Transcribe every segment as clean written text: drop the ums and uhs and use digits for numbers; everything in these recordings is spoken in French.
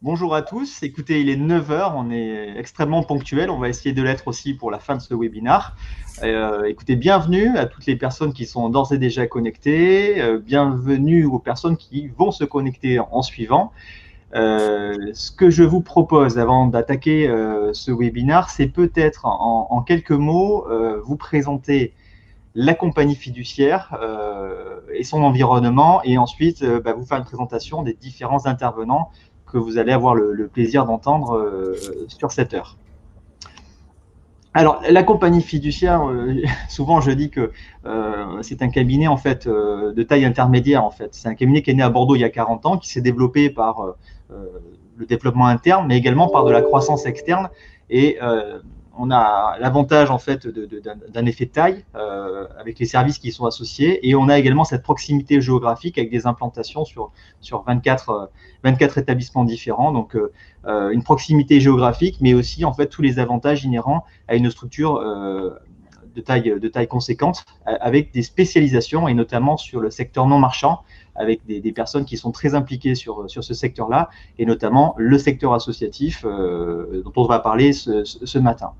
Bonjour à tous. Écoutez, il est 9 heures, on est extrêmement ponctuel. On va essayer de l'être aussi pour la fin de ce webinaire. Écoutez, bienvenue à toutes les personnes qui sont d'ores et déjà connectées. Bienvenue aux personnes qui vont se connecter en suivant. Ce que je vous propose avant d'attaquer ce webinaire, c'est peut-être en quelques mots vous présenter la compagnie fiduciaire et son environnement, et ensuite vous faire une présentation des différents intervenants que vous allez avoir le plaisir d'entendre sur cette heure. Alors, la compagnie fiduciaire, souvent je dis que c'est un cabinet en fait de taille intermédiaire en fait. C'est un cabinet qui est né à Bordeaux il y a 40 ans, qui s'est développé par le développement interne, mais également par de la croissance externe. Et on a l'avantage en fait d'un effet de taille avec les services qui y sont associés, et on a également cette proximité géographique avec des implantations sur 24 établissements différents. Donc une proximité géographique, mais aussi en fait tous les avantages inhérents à une structure de taille conséquente, avec des spécialisations, et notamment sur le secteur non marchand, avec des personnes qui sont très impliquées sur ce secteur-là, et notamment le secteur associatif dont on va parler ce matin.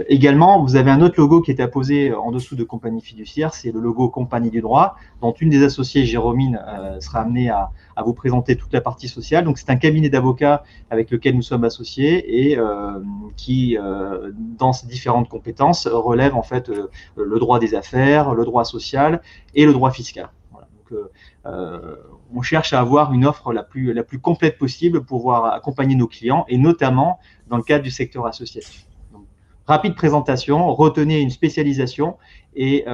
Également, vous avez un autre logo qui est apposé en dessous de compagnie fiduciaire, c'est le logo Compagnie du droit, dont une des associées, Jérôme, sera amenée à vous présenter toute la partie sociale. Donc, c'est un cabinet d'avocats avec lequel nous sommes associés et qui, dans ses différentes compétences, relève en fait le droit des affaires, le droit social et le droit fiscal. Voilà. Donc, on cherche à avoir une offre la plus complète possible pour pouvoir accompagner nos clients, et notamment dans le cadre du secteur associatif. Rapide présentation, retenez une spécialisation et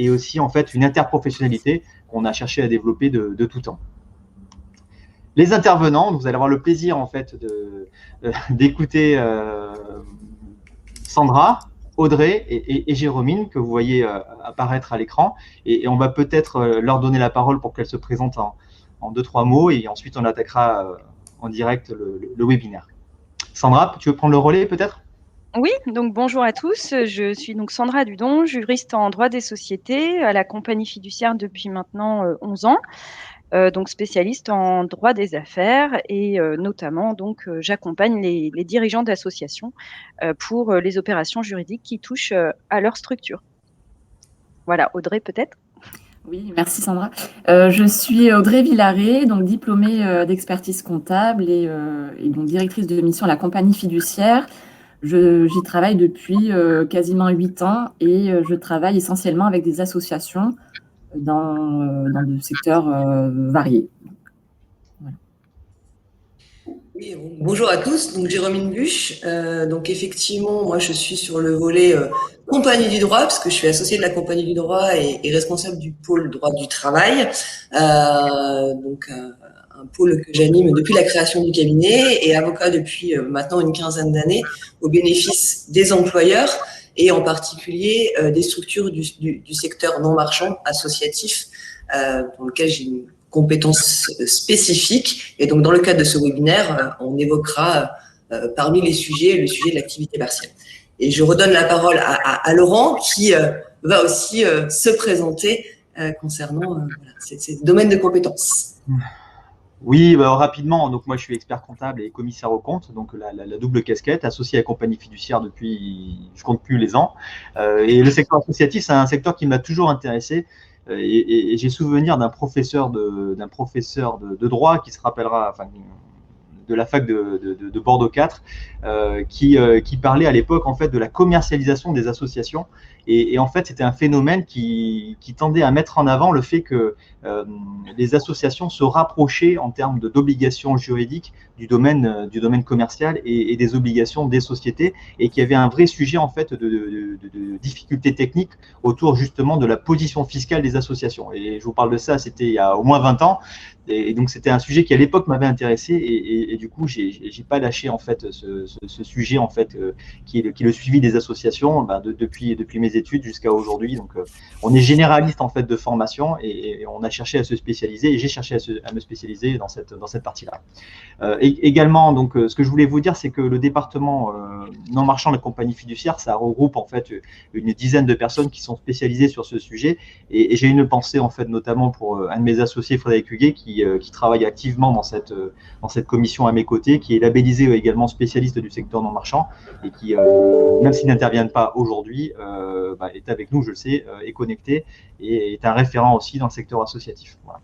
aussi en fait une interprofessionnalité qu'on a cherché à développer de tout temps. Les intervenants, vous allez avoir le plaisir en fait d'écouter Sandra, Audrey et Jérôme, que vous voyez apparaître à l'écran, et on va peut-être leur donner la parole pour qu'elles se présentent en 2-3 mots, et ensuite on attaquera en direct le webinaire. Sandra, tu veux prendre le relais peut-être ? Oui, donc bonjour à tous. Je suis donc Sandra Dudon, juriste en droit des sociétés à la compagnie fiduciaire depuis maintenant 11 ans, donc spécialiste en droit des affaires, et notamment donc j'accompagne les dirigeants d'associations pour les opérations juridiques qui touchent à leur structure. Voilà, Audrey peut-être. Oui, merci Sandra. Je suis Audrey Villaret, donc diplômée d'expertise comptable et donc directrice de mission à la compagnie fiduciaire. J'y travaille depuis quasiment 8 ans, et je travaille essentiellement avec des associations dans des secteurs variés. Voilà. Oui, bonjour à tous, donc Jérôme Buch. Donc effectivement, moi je suis sur le volet compagnie du droit, parce que je suis associée de la compagnie du droit et responsable du pôle droit du travail. Un pôle que j'anime depuis la création du cabinet, et avocat depuis maintenant une quinzaine d'années au bénéfice des employeurs, et en particulier des structures du secteur non marchand associatif, dans lequel j'ai une compétences spécifiques. Et donc, dans le cadre de ce webinaire, on évoquera parmi les sujets le sujet de l'activité partielle. Et je redonne la parole à Laurent, qui va aussi se présenter concernant ces domaines de compétences. Oui, rapidement. Donc moi, je suis expert comptable et commissaire aux comptes, donc la double casquette, associé à compagnie fiduciaire depuis, je compte plus les ans. Et le secteur associatif, c'est un secteur qui m'a toujours intéressé. Et j'ai souvenir d'un professeur de droit qui se rappellera, enfin, de la fac de Bordeaux 4, qui parlait à l'époque en fait de la commercialisation des associations, et en fait c'était un phénomène qui tendait à mettre en avant le fait que les associations se rapprochaient en termes d'obligations juridiques du domaine commercial et des obligations des sociétés, et qu'il y avait un vrai sujet en fait de difficultés techniques autour justement de la position fiscale des associations. Et je vous parle de ça, c'était il y a au moins 20 ans. Et donc c'était un sujet qui à l'époque m'avait intéressé, et du coup j'ai pas lâché en fait ce sujet en fait qui est le suivi des associations depuis mes études jusqu'à aujourd'hui. Donc on est généraliste en fait de formation, et on a cherché à se spécialiser, et j'ai cherché à me spécialiser dans cette partie-là. Également, donc ce que je voulais vous dire, c'est que le département non marchand de la compagnie fiduciaire, ça regroupe en fait une dizaine de personnes qui sont spécialisées sur ce sujet, et j'ai une pensée en fait notamment pour un de mes associés, Frédéric Huguet, qui qui travaille activement dans cette commission à mes côtés, qui est labellisé également spécialiste du secteur non marchand et qui, même s'il n'intervient pas aujourd'hui, est avec nous, je le sais, est connecté et est un référent aussi dans le secteur associatif. Voilà.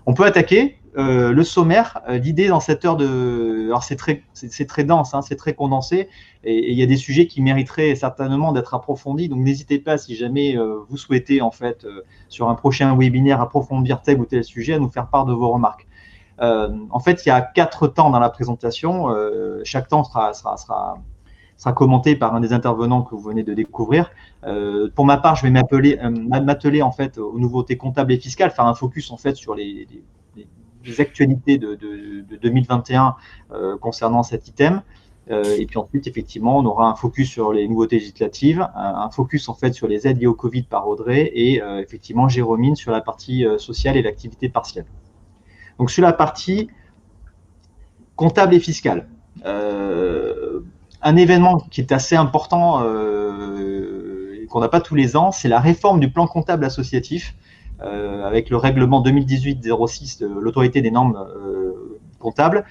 On peut attaquer le sommaire. L'idée dans cette heure alors c'est très dense, hein, c'est très condensé, et il y a des sujets qui mériteraient certainement d'être approfondis. Donc n'hésitez pas, si jamais vous souhaitez en fait sur un prochain webinaire approfondir tel ou tel sujet, à nous faire part de vos remarques. En fait, il y a 4 temps dans la présentation. Chaque temps sera commenté par un des intervenants que vous venez de découvrir. Pour ma part, je vais m'atteler en fait aux nouveautés comptables et fiscales, faire un focus en fait sur les actualités de 2021 concernant cet item. Et puis ensuite, effectivement, on aura un focus sur les nouveautés législatives, un focus en fait sur les aides liées au Covid par Audrey et effectivement Jérôme sur la partie sociale et l'activité partielle. Donc sur la partie comptable et fiscale. Un événement qui est assez important et qu'on n'a pas tous les ans, c'est la réforme du plan comptable associatif avec le règlement 2018-06 de l'autorité des normes comptables.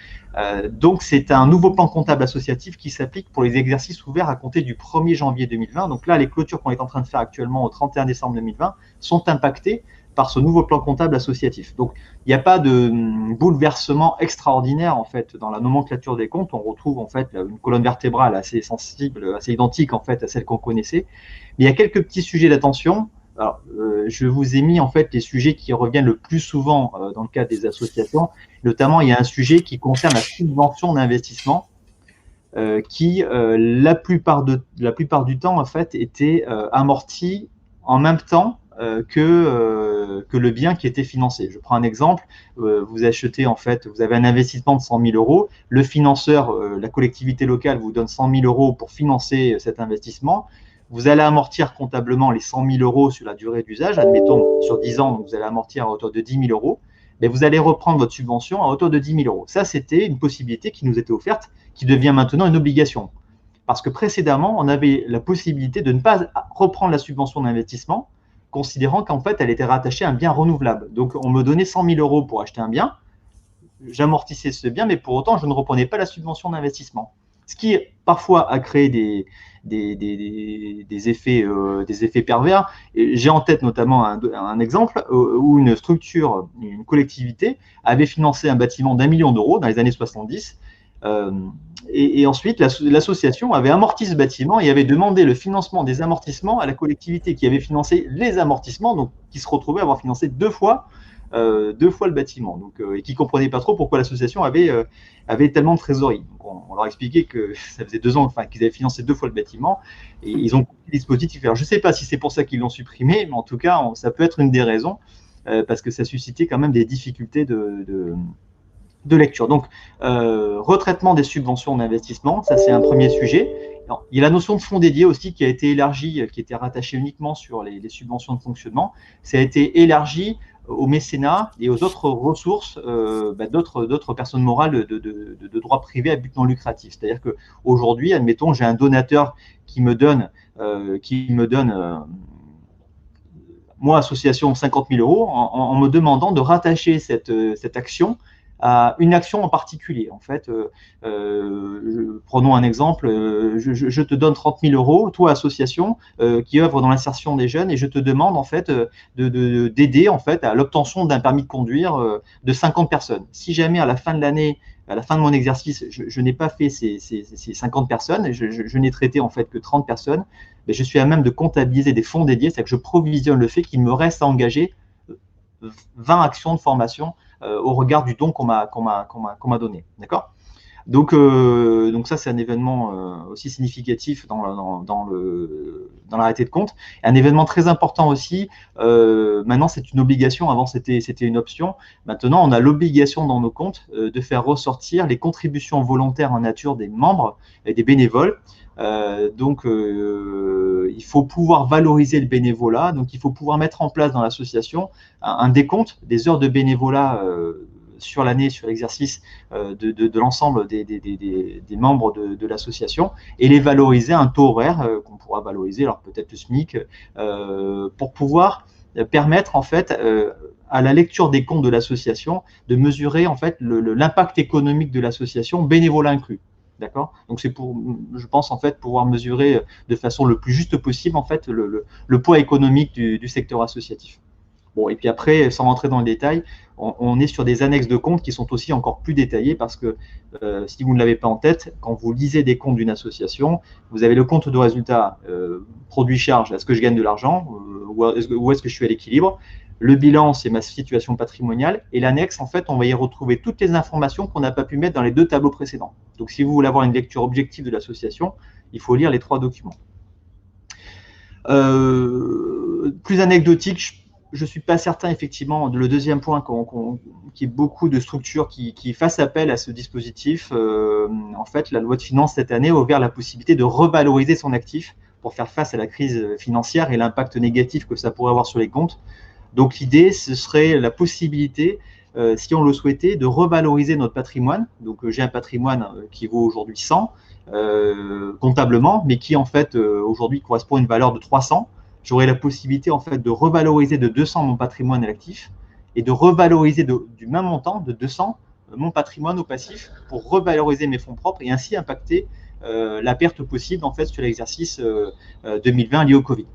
Donc, c'est un nouveau plan comptable associatif qui s'applique pour les exercices ouverts à compter du 1er janvier 2020. Donc là, les clôtures qu'on est en train de faire actuellement au 31 décembre 2020 sont impactées par ce nouveau plan comptable associatif. Donc, il n'y a pas de bouleversement extraordinaire en fait dans la nomenclature des comptes. On retrouve en fait une colonne vertébrale assez sensible, assez identique en fait à celle qu'on connaissait. Mais il y a quelques petits sujets d'attention. Alors, je vous ai mis en fait les sujets qui reviennent le plus souvent dans le cadre des associations. Notamment, il y a un sujet qui concerne la subvention d'investissement qui, la plupart du temps, en fait, était amorti en même temps que le bien qui était financé. Je prends un exemple. Vous achetez, en fait, vous avez un investissement de 100 000 euros. Le financeur, la collectivité locale, vous donne 100 000 euros pour financer cet investissement. Vous allez amortir comptablement les 100 000 euros sur la durée d'usage, admettons sur 10 ans, donc vous allez amortir à hauteur de 10 000 euros, mais vous allez reprendre votre subvention à hauteur de 10 000 euros. Ça, c'était une possibilité qui nous était offerte, qui devient maintenant une obligation. Parce que précédemment, on avait la possibilité de ne pas reprendre la subvention d'investissement, considérant qu'en fait, elle était rattachée à un bien renouvelable. Donc, on me donnait 100 000 euros pour acheter un bien, j'amortissais ce bien, mais pour autant, je ne reprenais pas la subvention d'investissement. Ce qui, parfois, a créé des effets pervers. J'ai en tête notamment un exemple où une structure, une collectivité, avait financé un bâtiment d'1 million d'euros dans les années 70. Et ensuite, l'association avait amorti ce bâtiment et avait demandé le financement des amortissements à la collectivité qui avait financé les amortissements, donc qui se retrouvait à avoir financé deux fois le bâtiment, donc, et qui ne comprenaient pas trop pourquoi l'association avait tellement de trésorerie. Donc on leur expliquait que ça faisait 2 ans qu'ils avaient financé 2 fois le bâtiment, et ils ont compris le dispositif. Alors, je ne sais pas si c'est pour ça qu'ils l'ont supprimé, mais en tout cas, ça peut être une des raisons, parce que ça suscitait quand même des difficultés de lecture. Donc, retraitement des subventions d'investissement, ça c'est un premier sujet. Alors, il y a la notion de fonds dédiés aussi qui a été élargie, qui était rattachée uniquement sur les subventions de fonctionnement. Ça a été élargi au mécénat et aux autres ressources d'autres personnes morales de droit privé à but non lucratif. C'est-à-dire qu'aujourd'hui, admettons, j'ai un donateur qui me donne moi, association, 50 000 euros, en me demandant de rattacher cette action à une action en particulier. En fait, prenons un exemple, je te donne 30 000 euros, toi, association, qui œuvre dans l'insertion des jeunes, et je te demande en fait d'aider en fait à l'obtention d'un permis de conduire de 50 personnes. Si jamais à la fin de l'année, à la fin de mon exercice, je n'ai pas fait ces 50 personnes, je n'ai traité en fait que 30 personnes, mais je suis à même de comptabiliser des fonds dédiés, c'est-à-dire que je provisionne le fait qu'il me reste à engager 20 actions de formation au regard du don qu'on m'a donné. D'accord ? Donc ça, c'est un événement aussi significatif dans l'arrêté de compte. Et un événement très important aussi, maintenant c'est une obligation, avant c'était une option. Maintenant, on a l'obligation dans nos comptes de faire ressortir les contributions volontaires en nature des membres et des bénévoles. Donc, il faut pouvoir valoriser le bénévolat. Donc, il faut pouvoir mettre en place dans l'association un décompte des heures de bénévolat sur l'année, sur l'exercice de l'ensemble des membres de l'association, et les valoriser à un taux horaire qu'on pourra valoriser, alors peut-être le SMIC, pour pouvoir permettre en fait à la lecture des comptes de l'association de mesurer en fait l'impact économique de l'association, bénévolat inclus. D'accord? Donc c'est pour, je pense en fait pouvoir mesurer de façon le plus juste possible en fait le poids économique du secteur associatif. Bon, et puis après, sans rentrer dans le détail, on est sur des annexes de comptes qui sont aussi encore plus détaillées parce que si vous ne l'avez pas en tête, quand vous lisez des comptes d'une association, vous avez le compte de résultat produit-charge, est-ce que je gagne de l'argent ou est-ce que je suis à l'équilibre? Le bilan, c'est ma situation patrimoniale. Et l'annexe, en fait, on va y retrouver toutes les informations qu'on n'a pas pu mettre dans les 2 tableaux précédents. Donc, si vous voulez avoir une lecture objective de l'association, il faut lire les 3 documents. Plus anecdotique, je ne suis pas certain, effectivement, le deuxième point, qu'il y ait beaucoup de structures qui fassent appel à ce dispositif. En fait, la loi de finances cette année a ouvert la possibilité de revaloriser son actif pour faire face à la crise financière et l'impact négatif que ça pourrait avoir sur les comptes. Donc l'idée, ce serait la possibilité, si on le souhaitait, de revaloriser notre patrimoine. Donc j'ai un patrimoine qui vaut aujourd'hui 100 comptablement, mais qui en fait aujourd'hui correspond à une valeur de 300. J'aurais la possibilité en fait de revaloriser de 200 mon patrimoine à l'actif et de revaloriser du même montant, de 200, mon patrimoine au passif pour revaloriser mes fonds propres et ainsi impacter la perte possible en fait sur l'exercice 2020 lié au Covid.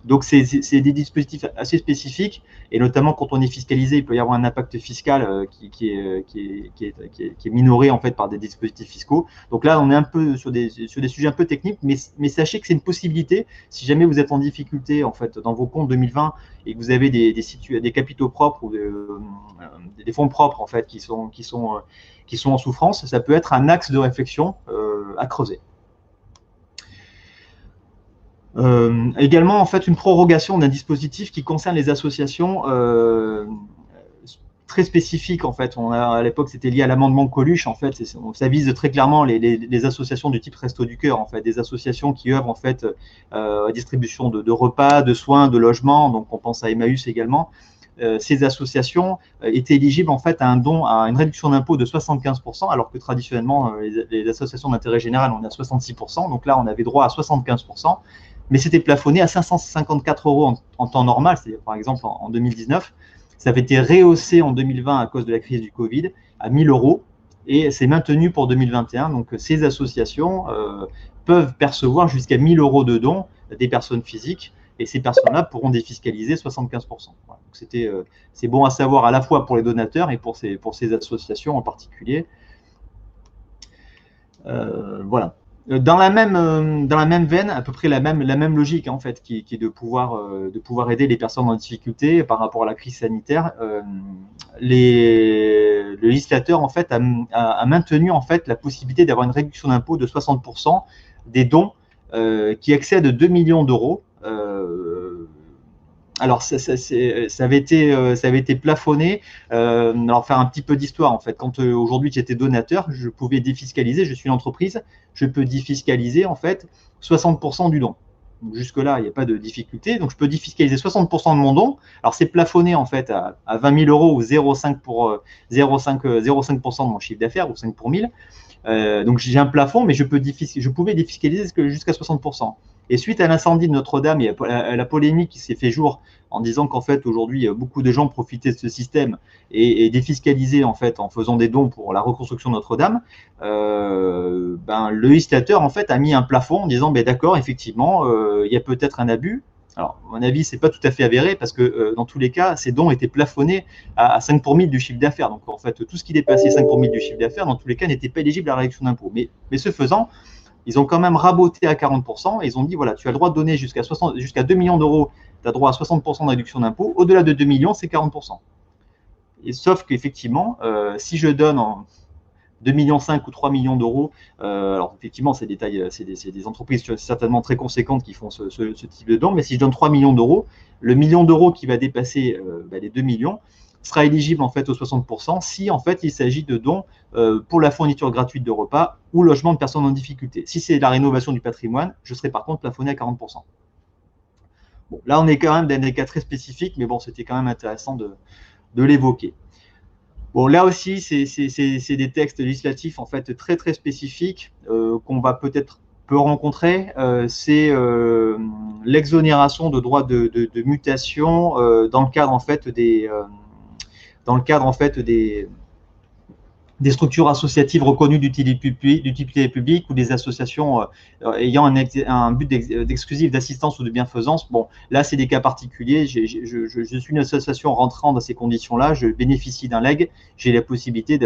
Donc, c'est des dispositifs assez spécifiques, et notamment quand on est fiscalisé, il peut y avoir un impact fiscal qui est minoré en fait par des dispositifs fiscaux. Donc là, on est un peu sur des sujets un peu techniques, mais sachez que c'est une possibilité. Si jamais vous êtes en difficulté en fait dans vos comptes 2020 et que vous avez des capitaux propres ou des fonds propres en fait qui sont en souffrance, ça peut être un axe de réflexion à creuser. Également, en fait, une prorogation d'un dispositif qui concerne les associations très spécifiques. En fait, à l'époque, c'était lié à l'amendement Coluche. En fait, ça vise très clairement les associations du type Resto du Cœur, en fait, des associations qui œuvrent en fait à distribution de repas, de soins, de logements. Donc, on pense à Emmaüs également. Ces associations étaient éligibles en fait à un don, à une réduction d'impôt de 75%, alors que traditionnellement, les associations d'intérêt général, on est à 66%. Donc là, on avait droit à 75%. Mais c'était plafonné à 554 € en temps normal, c'est-à-dire par exemple en 2019. Ça avait été rehaussé en 2020 à cause de la crise du Covid à 1 000 € et c'est maintenu pour 2021. Donc ces associations peuvent percevoir jusqu'à 1 000 € de dons des personnes physiques et ces personnes-là pourront défiscaliser 75%. Voilà. C'est bon à savoir à la fois pour les donateurs et pour ces associations en particulier. Voilà. Dans la même veine, à peu près la même logique en fait, qui est de pouvoir aider les personnes en difficulté par rapport à la crise sanitaire. Le législateur en fait a maintenu en fait la possibilité d'avoir une réduction d'impôt de 60% des dons qui excèdent 2 millions d'euros. Alors ça avait été plafonné. Alors faire un petit peu d'histoire en fait. Quand aujourd'hui j'étais donateur, je pouvais défiscaliser. Je suis une entreprise, je peux défiscaliser en fait 60% du don. Jusque là, il n'y a pas de difficulté. Donc je peux défiscaliser 60% de mon don. Alors c'est plafonné en fait à 20 000 € ou 0,5% de mon chiffre d'affaires ou 5 pour 1000. Donc j'ai un plafond, mais je pouvais défiscaliser jusqu'à 60%. Et suite à l'incendie de Notre-Dame et à la polémique qui s'est fait jour en disant qu'en fait aujourd'hui beaucoup de gens profitaient de ce système et défiscalisaient en fait en faisant des dons pour la reconstruction de Notre-Dame, le législateur en fait a mis un plafond en disant d'accord, effectivement il y a peut-être un abus. Alors à mon avis c'est pas tout à fait avéré parce que dans tous les cas ces dons étaient plafonnés à 5 pour 1000 du chiffre d'affaires. Donc en fait tout ce qui dépassait 5 pour 1000 du chiffre d'affaires dans tous les cas n'était pas éligible à la réduction d'impôt. Mais ce faisant, ils ont quand même raboté à 40% et ils ont dit voilà, tu as le droit de donner jusqu'à 2 millions d'euros, tu as droit à 60% de réduction d'impôt. Au-delà de 2 millions, c'est 40%. Et sauf qu'effectivement, si je donne 2,5 millions ou 3 millions d'euros, alors effectivement, c'est des entreprises certainement très conséquentes qui font ce type de don, mais si je donne 3 millions d'euros, le million d'euros qui va dépasser les 2 millions sera éligible en fait aux 60% si en fait il s'agit de dons pour la fourniture gratuite de repas ou logement de personnes en difficulté. Si c'est la rénovation du patrimoine, je serai par contre plafonné à 40%. Bon, là on est quand même dans des cas très spécifiques, mais bon, c'était quand même intéressant de l'évoquer. Bon, là aussi, c'est des textes législatifs en fait très très spécifiques qu'on va peut-être peut rencontrer, c'est l'exonération de droits de mutation dans le cadre en fait des structures associatives reconnues d'utilité publique ou des associations ayant un but d'exclusif d'assistance ou de bienfaisance. Bon, là, c'est des cas particuliers. Je suis une association rentrant dans ces conditions-là. Je bénéficie d'un legs. J'ai la possibilité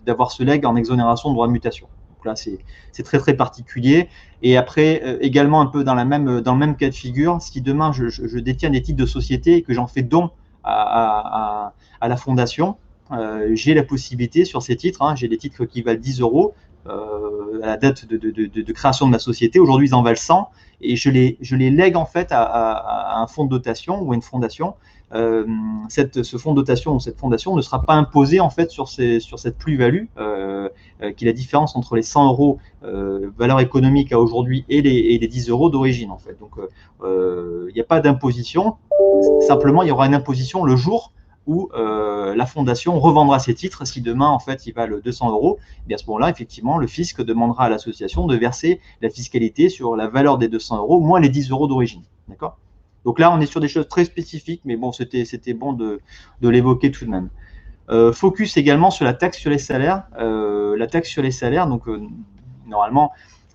d'avoir ce legs en exonération de droit de mutation. Donc là, c'est très, très particulier. Et après, également un peu dans le même cas de figure, si demain, je détiens des titres de société et que j'en fais don à la fondation, j'ai la possibilité sur ces titres, j'ai des titres qui valent 10 € à la date de création de ma société. Aujourd'hui, ils en valent 100 et je les lègue en fait à un fonds de dotation ou à une fondation. Ce fonds de dotation ou cette fondation ne sera pas imposé en fait sur cette plus-value qui est la différence entre les 100 € valeur économique à aujourd'hui et les 10 € d'origine en fait. Donc il n'y a pas d'imposition, simplement il y aura une imposition le jour où la fondation revendra ses titres. Si demain, en fait, ils valent 200 €, et à ce moment-là, effectivement, le fisc demandera à l'association de verser la fiscalité sur la valeur des 200 € moins les 10 € d'origine. D'accord ? Donc là, on est sur des choses très spécifiques, mais bon, c'était bon de l'évoquer tout de même. Focus également sur la taxe sur les salaires. La taxe sur les salaires, donc normalement,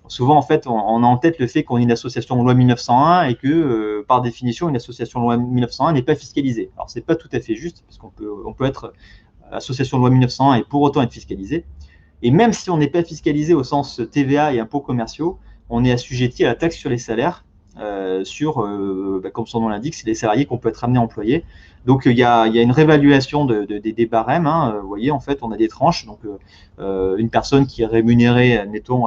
souvent, en fait, on a en tête le fait qu'on est une association loi 1901 et que, par définition, une association loi 1901 n'est pas fiscalisée. Alors, ce n'est pas tout à fait juste, parce qu'on peut être association loi 1901 et pour autant être fiscalisé. Et même si on n'est pas fiscalisé au sens TVA et impôts commerciaux, on est assujetti à la taxe sur les salaires, comme son nom l'indique, c'est les salariés qu'on peut être amené à employer. Donc, il y a une réévaluation des barèmes. Vous voyez, en fait, on a des tranches. Donc, une personne qui est rémunérée, admettons,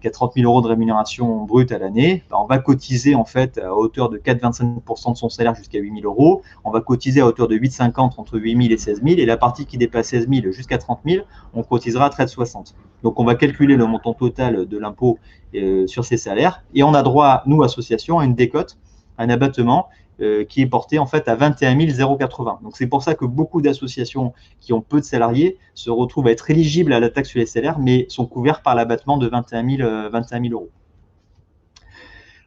qui a 30 000 € de rémunération brute à l'année, on va cotiser en fait à hauteur de 4,25% de son salaire jusqu'à 8 000 €. On va cotiser à hauteur de 8,50 entre 8 000 et 16 000. Et la partie qui dépasse 16 000 jusqu'à 30 000, on cotisera à 13,60. Donc, on va calculer le montant total de l'impôt sur ces salaires. Et on a droit, nous, associations, à une décote, un abattement qui est porté en fait à 21 080. Donc, c'est pour ça que beaucoup d'associations qui ont peu de salariés se retrouvent à être éligibles à la taxe sur les salaires, mais sont couverts par l'abattement de 21 000 €.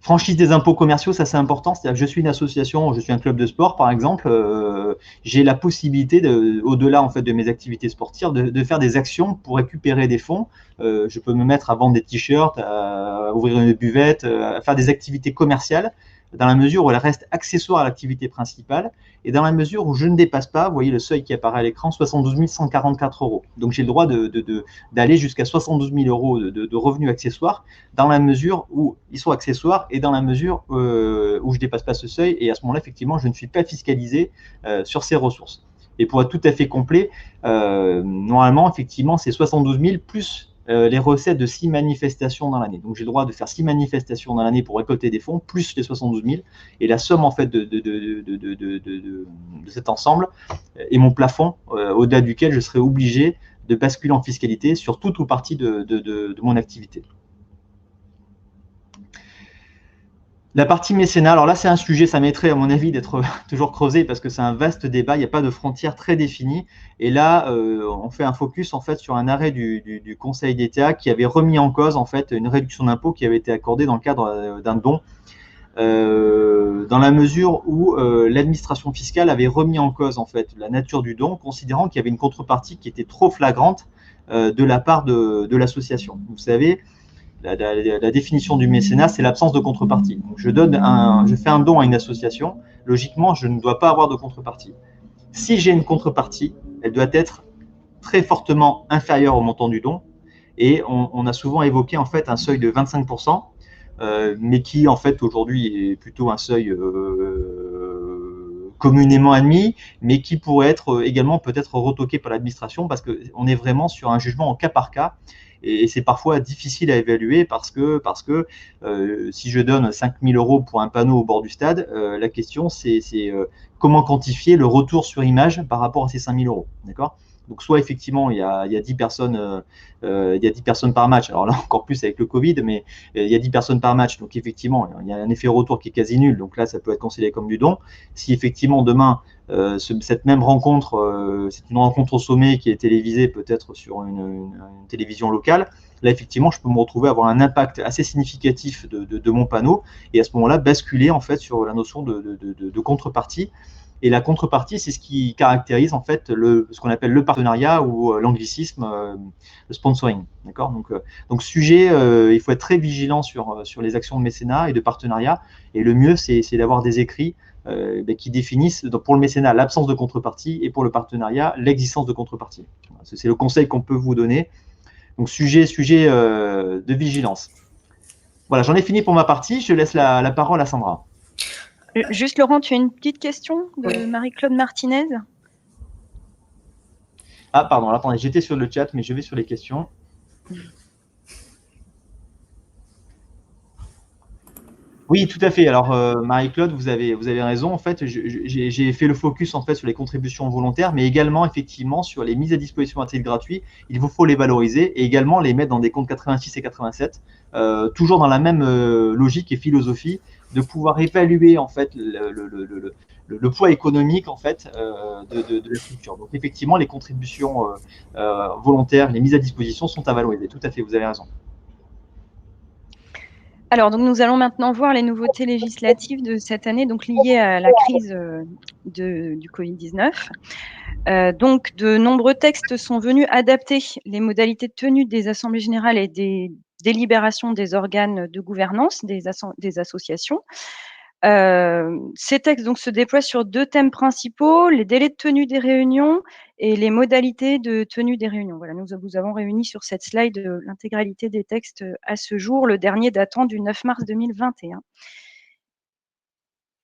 Franchise des impôts commerciaux, ça c'est important. C'est-à-dire que je suis une association, je suis un club de sport par exemple, j'ai la possibilité, au-delà en fait de mes activités sportives, de faire des actions pour récupérer des fonds. Je peux me mettre à vendre des t-shirts, à ouvrir une buvette, à faire des activités commerciales, dans la mesure où elle reste accessoire à l'activité principale et dans la mesure où je ne dépasse pas, vous voyez le seuil qui apparaît à l'écran, 72 144 €. Donc j'ai le droit d'aller jusqu'à 72 000 € de revenus accessoires dans la mesure où ils sont accessoires et dans la mesure où je ne dépasse pas ce seuil. Et à ce moment-là, effectivement, je ne suis pas fiscalisé sur ces ressources. Et pour être tout à fait complet, normalement, effectivement, c'est 72 000 plus les recettes de 6 manifestations dans l'année. Donc j'ai le droit de faire 6 manifestations dans l'année pour récolter des fonds, plus les 72 000. Et la somme en fait de cet ensemble est mon plafond au-delà duquel je serai obligé de basculer en fiscalité sur toute ou partie de mon activité. La partie mécénat, alors là c'est un sujet, ça mériterait à mon avis d'être toujours creusé parce que c'est un vaste débat, il n'y a pas de frontières très définies. Et là, on fait un focus en fait sur un arrêt du Conseil d'État qui avait remis en cause en fait une réduction d'impôt qui avait été accordée dans le cadre d'un don, dans la mesure où l'administration fiscale avait remis en cause en fait la nature du don, considérant qu'il y avait une contrepartie qui était trop flagrante de la part de l'association. Vous savez, la définition du mécénat, c'est l'absence de contrepartie. Donc, je fais un don à une association, logiquement, je ne dois pas avoir de contrepartie. Si j'ai une contrepartie, elle doit être très fortement inférieure au montant du don. Et on a souvent évoqué en fait un seuil de 25%, mais qui en fait aujourd'hui est plutôt un seuil communément admis, mais qui pourrait être également peut-être retoqué par l'administration parce qu'on est vraiment sur un jugement en cas par cas. Et c'est parfois difficile à évaluer parce que si je donne 5 000 € pour un panneau au bord du stade, la question c'est comment quantifier le retour sur image par rapport à ces 5 000 €. D'accord ? Donc soit effectivement il y a 10 personnes, il y a 10 personnes par match. Alors là encore plus avec le Covid, mais il y a 10 personnes par match. Donc effectivement il y a un effet retour qui est quasi nul. Donc là ça peut être considéré comme du don. Si effectivement demain cette même rencontre, c'est une rencontre au sommet qui est télévisée peut-être sur une télévision locale. Là, effectivement, je peux me retrouver à avoir un impact assez significatif de mon panneau et à ce moment-là, basculer en fait sur la notion de contrepartie. Et la contrepartie, c'est ce qui caractérise en fait ce qu'on appelle le partenariat ou l'anglicisme, le sponsoring. D'accord. Donc sujet, il faut être très vigilant sur les actions de mécénat et de partenariat. Et le mieux, c'est d'avoir des écrits qui définissent pour le mécénat l'absence de contrepartie et pour le partenariat l'existence de contrepartie. C'est le conseil qu'on peut vous donner. Donc sujet de vigilance. Voilà, j'en ai fini pour ma partie. Je laisse la parole à Sandra. Juste Laurent, tu as une petite question de Marie-Claude Martinez? Ah pardon, alors, attendez, j'étais sur le chat, mais je vais sur les questions. Oui, tout à fait. Alors, Marie-Claude, vous avez raison. En fait, j'ai fait le focus en fait sur les contributions volontaires, mais également effectivement sur les mises à disposition à titre gratuit. Il vous faut les valoriser et également les mettre dans des comptes 86 et 87, toujours dans la même logique et philosophie de pouvoir évaluer en fait le poids économique en fait de la structure. Donc, effectivement, les contributions volontaires, les mises à disposition sont à valoriser. Tout à fait, vous avez raison. Alors, donc, nous allons maintenant voir les nouveautés législatives de cette année, donc liées à la crise du Covid-19. Donc, de nombreux textes sont venus adapter les modalités de tenue des assemblées générales et des délibérations des organes de gouvernance des associations. Ces textes donc, se déploient sur 2 thèmes principaux, les délais de tenue des réunions et les modalités de tenue des réunions. Voilà, nous vous avons réuni sur cette slide l'intégralité des textes à ce jour, le dernier datant du 9 mars 2021.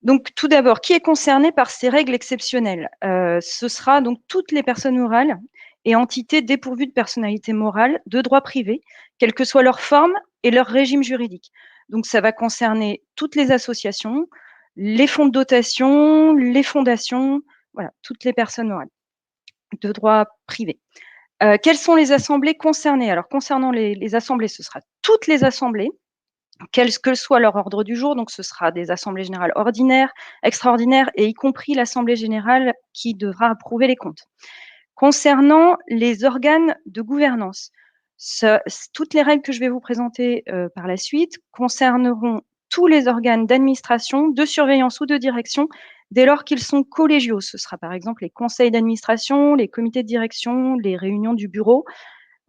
Donc, tout d'abord, qui est concerné par ces règles exceptionnelles? Ce sera donc toutes les personnes morales et entités dépourvues de personnalité morale, de droit privé, quelle que soit leur forme et leur régime juridique. Donc, ça va concerner toutes les associations, les fonds de dotation, les fondations, voilà, toutes les personnes morales de droit privé. Quelles sont les assemblées concernées? Alors, concernant les assemblées, ce sera toutes les assemblées, quel que soit leur ordre du jour, donc ce sera des assemblées générales ordinaires, extraordinaires, et y compris l'assemblée générale qui devra approuver les comptes. Concernant les organes de gouvernance, toutes les règles que je vais vous présenter par la suite concerneront tous les organes d'administration, de surveillance ou de direction, dès lors qu'ils sont collégiaux. Ce sera par exemple les conseils d'administration, les comités de direction, les réunions du bureau.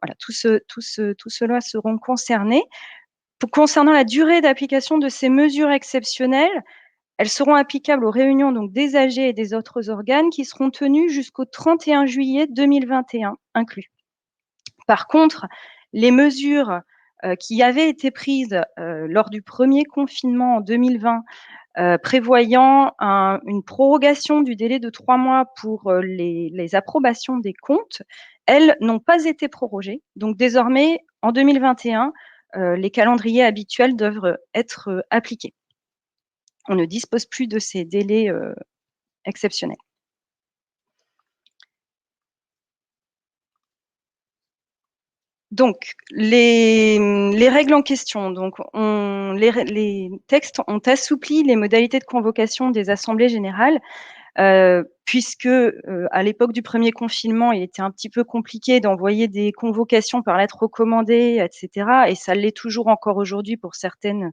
Voilà, tout cela seront concernés. Concernant la durée d'application de ces mesures exceptionnelles, elles seront applicables aux réunions donc des AG et des autres organes qui seront tenues jusqu'au 31 juillet 2021 inclus. Par contre, les mesures qui avaient été prises lors du premier confinement en 2020, prévoyant une prorogation du délai de 3 mois pour les approbations des comptes, elles n'ont pas été prorogées. Donc désormais, en 2021, les calendriers habituels doivent être appliqués. On ne dispose plus de ces délais exceptionnels. Donc, les règles en question. Donc, les textes ont assoupli les modalités de convocation des assemblées générales, puisque à l'époque du premier confinement, il était un petit peu compliqué d'envoyer des convocations par lettre recommandée, etc. Et ça l'est toujours encore aujourd'hui pour certaines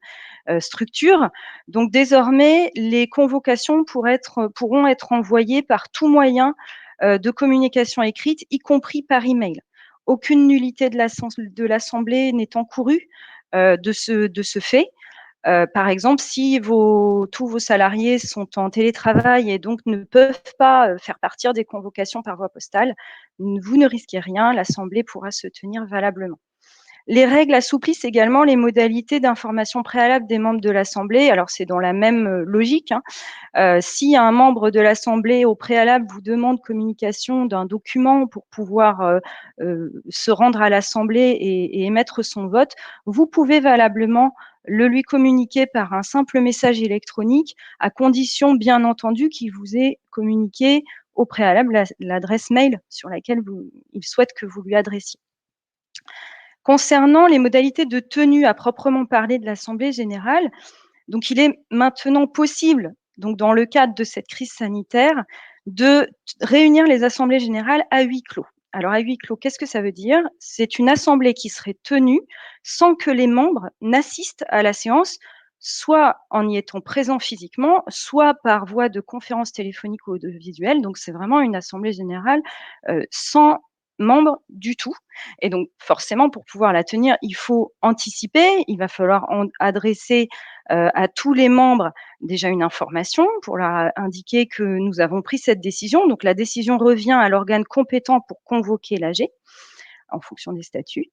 structures. Donc désormais, les convocations pourront être envoyées par tout moyen de communication écrite, y compris par email. Aucune nullité de l'Assemblée n'est encourue de ce fait. Par exemple, si tous vos salariés sont en télétravail et donc ne peuvent pas faire partir des convocations par voie postale, vous ne risquez rien, l'Assemblée pourra se tenir valablement. Les règles assouplissent également les modalités d'information préalable des membres de l'Assemblée. Alors, c'est dans la même logique. Si un membre de l'Assemblée au préalable vous demande communication d'un document pour pouvoir se rendre à l'Assemblée et émettre son vote, vous pouvez valablement le lui communiquer par un simple message électronique, à condition, bien entendu, qu'il vous ait communiqué au préalable l'adresse mail sur laquelle il souhaite que vous lui adressiez. Concernant les modalités de tenue à proprement parler de l'Assemblée générale, donc il est maintenant possible, donc dans le cadre de cette crise sanitaire, de réunir les assemblées générales à huis clos. Alors, à huis clos, qu'est-ce que ça veut dire? C'est une assemblée qui serait tenue sans que les membres n'assistent à la séance, soit en y étant présents physiquement, soit par voie de conférence téléphonique ou audiovisuelle. Donc, c'est vraiment une assemblée générale sans membres du tout. Et donc, forcément, pour pouvoir la tenir, il faut anticiper, il va falloir adresser à tous les membres déjà une information pour leur indiquer que nous avons pris cette décision. Donc, la décision revient à l'organe compétent pour convoquer l'AG en fonction des statuts.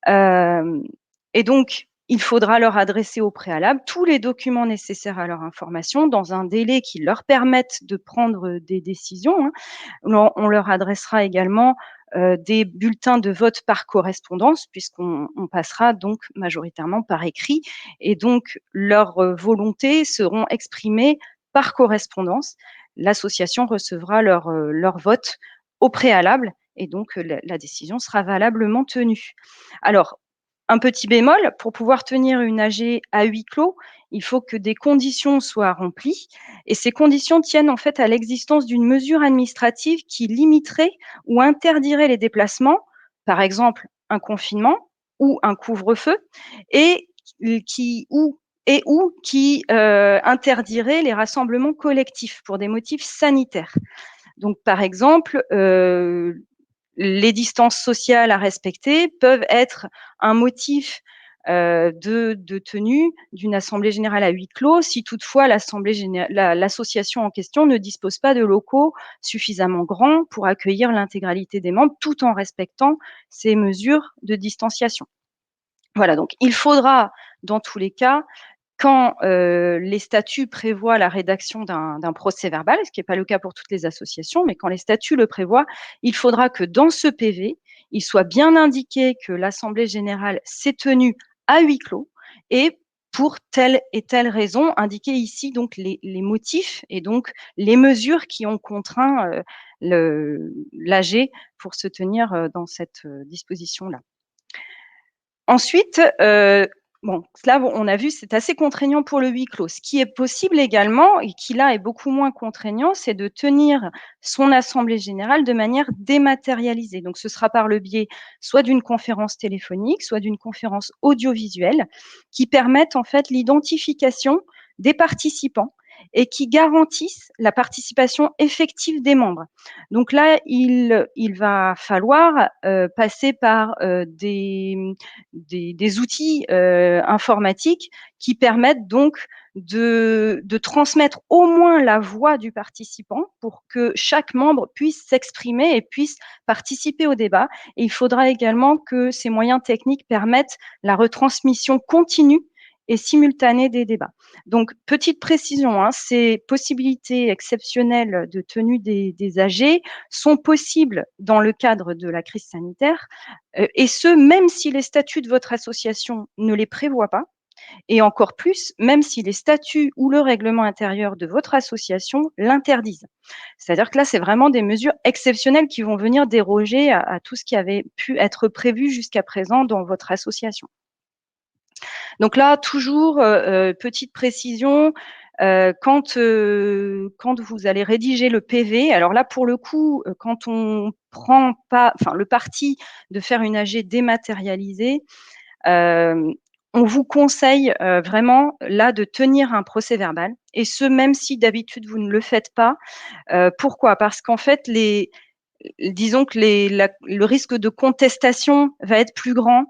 Et donc, il faudra leur adresser au préalable tous les documents nécessaires à leur information dans un délai qui leur permette de prendre des décisions. On leur adressera également des bulletins de vote par correspondance, puisqu'on passera donc majoritairement par écrit, et donc leurs volontés seront exprimées par correspondance. L'association recevra leur vote au préalable, et donc la décision sera valablement tenue. Alors, un petit bémol, pour pouvoir tenir une AG à huis clos, il faut que des conditions soient remplies, et ces conditions tiennent en fait à l'existence d'une mesure administrative qui limiterait ou interdirait les déplacements, par exemple un confinement ou un couvre-feu, et qui interdirait les rassemblements collectifs pour des motifs sanitaires. Donc, par exemple, les distances sociales à respecter peuvent être un motif de tenue d'une assemblée générale à huis clos si toutefois l'association en question ne dispose pas de locaux suffisamment grands pour accueillir l'intégralité des membres tout en respectant ces mesures de distanciation. Voilà, donc il faudra dans tous les cas, quand les statuts prévoient la rédaction d'un procès-verbal, ce qui n'est pas le cas pour toutes les associations, mais quand les statuts le prévoient, il faudra que dans ce PV, il soit bien indiqué que l'assemblée générale s'est tenue à huis clos et pour telle et telle raison, indiquer ici donc les motifs et donc les mesures qui ont contraint l'AG pour se tenir dans cette disposition-là. Ensuite, là, on a vu, c'est assez contraignant pour le huis clos. Ce qui est possible également, et qui là est beaucoup moins contraignant, c'est de tenir son assemblée générale de manière dématérialisée. Donc, ce sera par le biais soit d'une conférence téléphonique, soit d'une conférence audiovisuelle, qui permettent en fait l'identification des participants et qui garantissent la participation effective des membres. Donc là, il va falloir passer par des outils informatiques qui permettent donc de transmettre au moins la voix du participant pour que chaque membre puisse s'exprimer et puisse participer au débat. Et il faudra également que ces moyens techniques permettent la retransmission continue et simultanée des débats. Donc, petite précision, ces possibilités exceptionnelles de tenue des AG sont possibles dans le cadre de la crise sanitaire, et ce, même si les statuts de votre association ne les prévoient pas, et encore plus, même si les statuts ou le règlement intérieur de votre association l'interdisent. C'est-à-dire que là, c'est vraiment des mesures exceptionnelles qui vont venir déroger à tout ce qui avait pu être prévu jusqu'à présent dans votre association. Donc là, toujours, petite précision, quand vous allez rédiger le PV, alors là, pour le coup, quand on prend pas, enfin, le parti de faire une AG dématérialisée, on vous conseille vraiment là de tenir un procès-verbal, et ce, même si d'habitude vous ne le faites pas. Pourquoi? Parce qu'en fait, disons que le risque de contestation va être plus grand,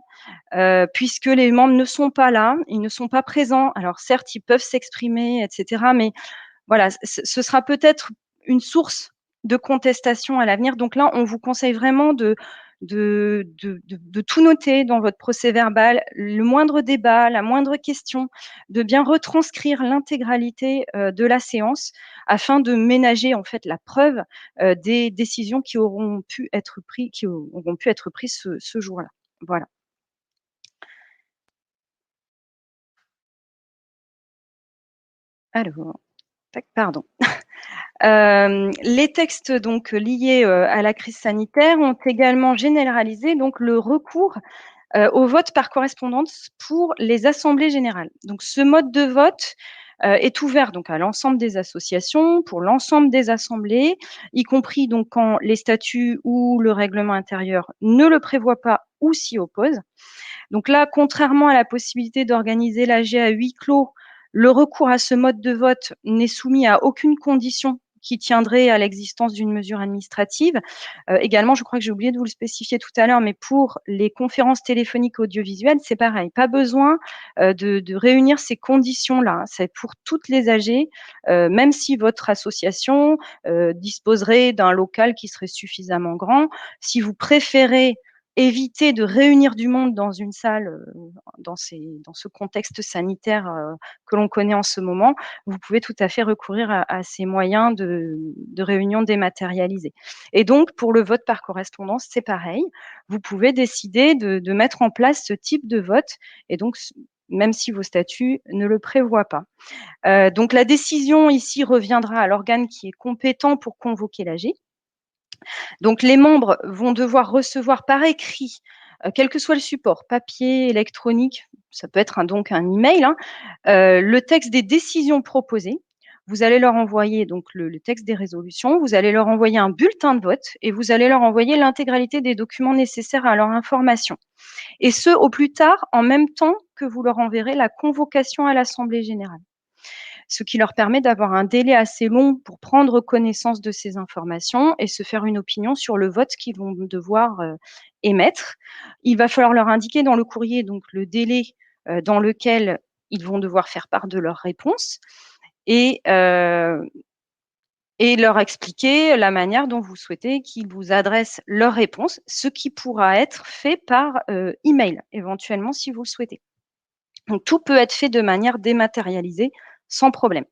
puisque les membres ne sont pas là, ils ne sont pas présents. Alors certes, ils peuvent s'exprimer, etc., mais voilà, ce sera peut-être une source de contestation à l'avenir. Donc là, on vous conseille vraiment de tout noter dans votre procès-verbal, le moindre débat, la moindre question, de bien retranscrire l'intégralité de la séance afin de ménager en fait la preuve des décisions qui auront pu être prises ce jour-là. Voilà. Alors, pardon. Les textes donc liés à la crise sanitaire ont également généralisé donc le recours au vote par correspondance pour les assemblées générales. Donc ce mode de vote est ouvert donc à l'ensemble des associations, pour l'ensemble des assemblées, y compris donc quand les statuts ou le règlement intérieur ne le prévoient pas ou s'y opposent. Donc là, contrairement à la possibilité d'organiser l'AG à huis clos, le recours à ce mode de vote n'est soumis à aucune condition qui tiendrait à l'existence d'une mesure administrative. Également, je crois que j'ai oublié de vous le spécifier tout à l'heure, mais pour les conférences téléphoniques audiovisuelles, c'est pareil. Pas besoin de réunir ces conditions-là. C'est pour toutes les AG, même si votre association disposerait d'un local qui serait suffisamment grand. Si vous préférez éviter de réunir du monde dans une salle dans ce contexte sanitaire que l'on connaît en ce moment, vous pouvez tout à fait recourir à ces moyens de réunion dématérialisés. Et donc, pour le vote par correspondance, c'est pareil. Vous pouvez décider de mettre en place ce type de vote, et donc, même si vos statuts ne le prévoient pas. Donc, la décision ici reviendra à l'organe qui est compétent pour convoquer l'AG. Donc, les membres vont devoir recevoir par écrit, quel que soit le support, papier, électronique, ça peut être donc un email, le texte des décisions proposées. Vous allez leur envoyer donc le texte des résolutions, vous allez leur envoyer un bulletin de vote et vous allez leur envoyer l'intégralité des documents nécessaires à leur information. Et ce, au plus tard, en même temps que vous leur enverrez la convocation à l'Assemblée générale. Ce qui leur permet d'avoir un délai assez long pour prendre connaissance de ces informations et se faire une opinion sur le vote qu'ils vont devoir émettre. Il va falloir leur indiquer dans le courrier donc le délai dans lequel ils vont devoir faire part de leur réponse et leur expliquer la manière dont vous souhaitez qu'ils vous adressent leur réponse, ce qui pourra être fait par email éventuellement si vous le souhaitez. Donc tout peut être fait de manière dématérialisée sans problème.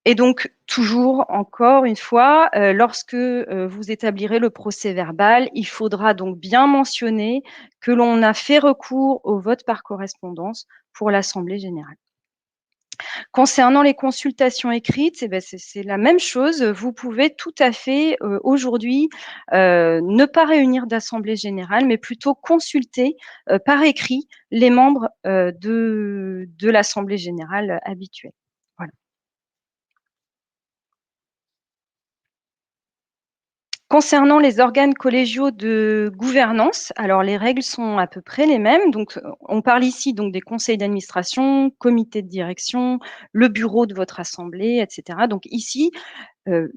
Et donc, toujours, encore une fois, lorsque vous établirez le procès verbal, il faudra donc bien mentionner que l'on a fait recours au vote par correspondance pour l'Assemblée générale. Concernant les consultations écrites, eh ben, c'est la même chose. Vous pouvez tout à fait aujourd'hui ne pas réunir d'assemblée générale, mais plutôt consulter par écrit les membres de l'Assemblée générale habituelle. Voilà. Concernant les organes collégiaux de gouvernance, alors les règles sont à peu près les mêmes. Donc, on parle ici donc des conseils d'administration, comités de direction, le bureau de votre assemblée, etc. Donc ici,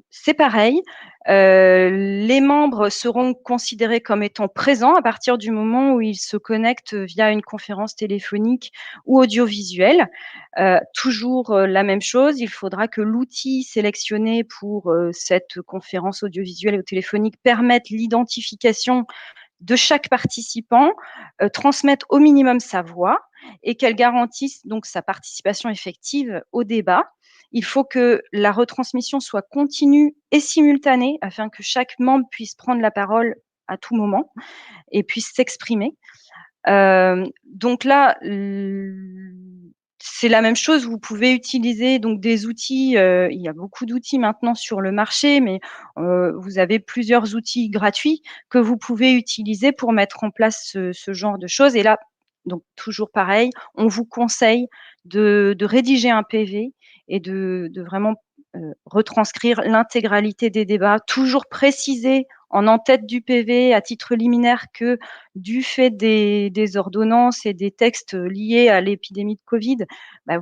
c'est pareil. Les membres seront considérés comme étant présents à partir du moment où ils se connectent via une conférence téléphonique ou audiovisuelle. Toujours la même chose, il faudra que l'outil sélectionné pour cette conférence audiovisuelle ou téléphonique permette l'identification de chaque participant, transmette au minimum sa voix et qu'elle garantisse donc sa participation effective au débat. Il faut que la retransmission soit continue et simultanée afin que chaque membre puisse prendre la parole à tout moment et puisse s'exprimer. Donc là, c'est la même chose. Vous pouvez utiliser donc des outils. Il y a beaucoup d'outils maintenant sur le marché, mais vous avez plusieurs outils gratuits que vous pouvez utiliser pour mettre en place ce genre de choses. Et là, donc toujours pareil, on vous conseille de rédiger un PV et de vraiment retranscrire l'intégralité des débats, toujours préciser en en-tête du PV à titre liminaire que du fait des ordonnances et des textes liés à l'épidémie de Covid,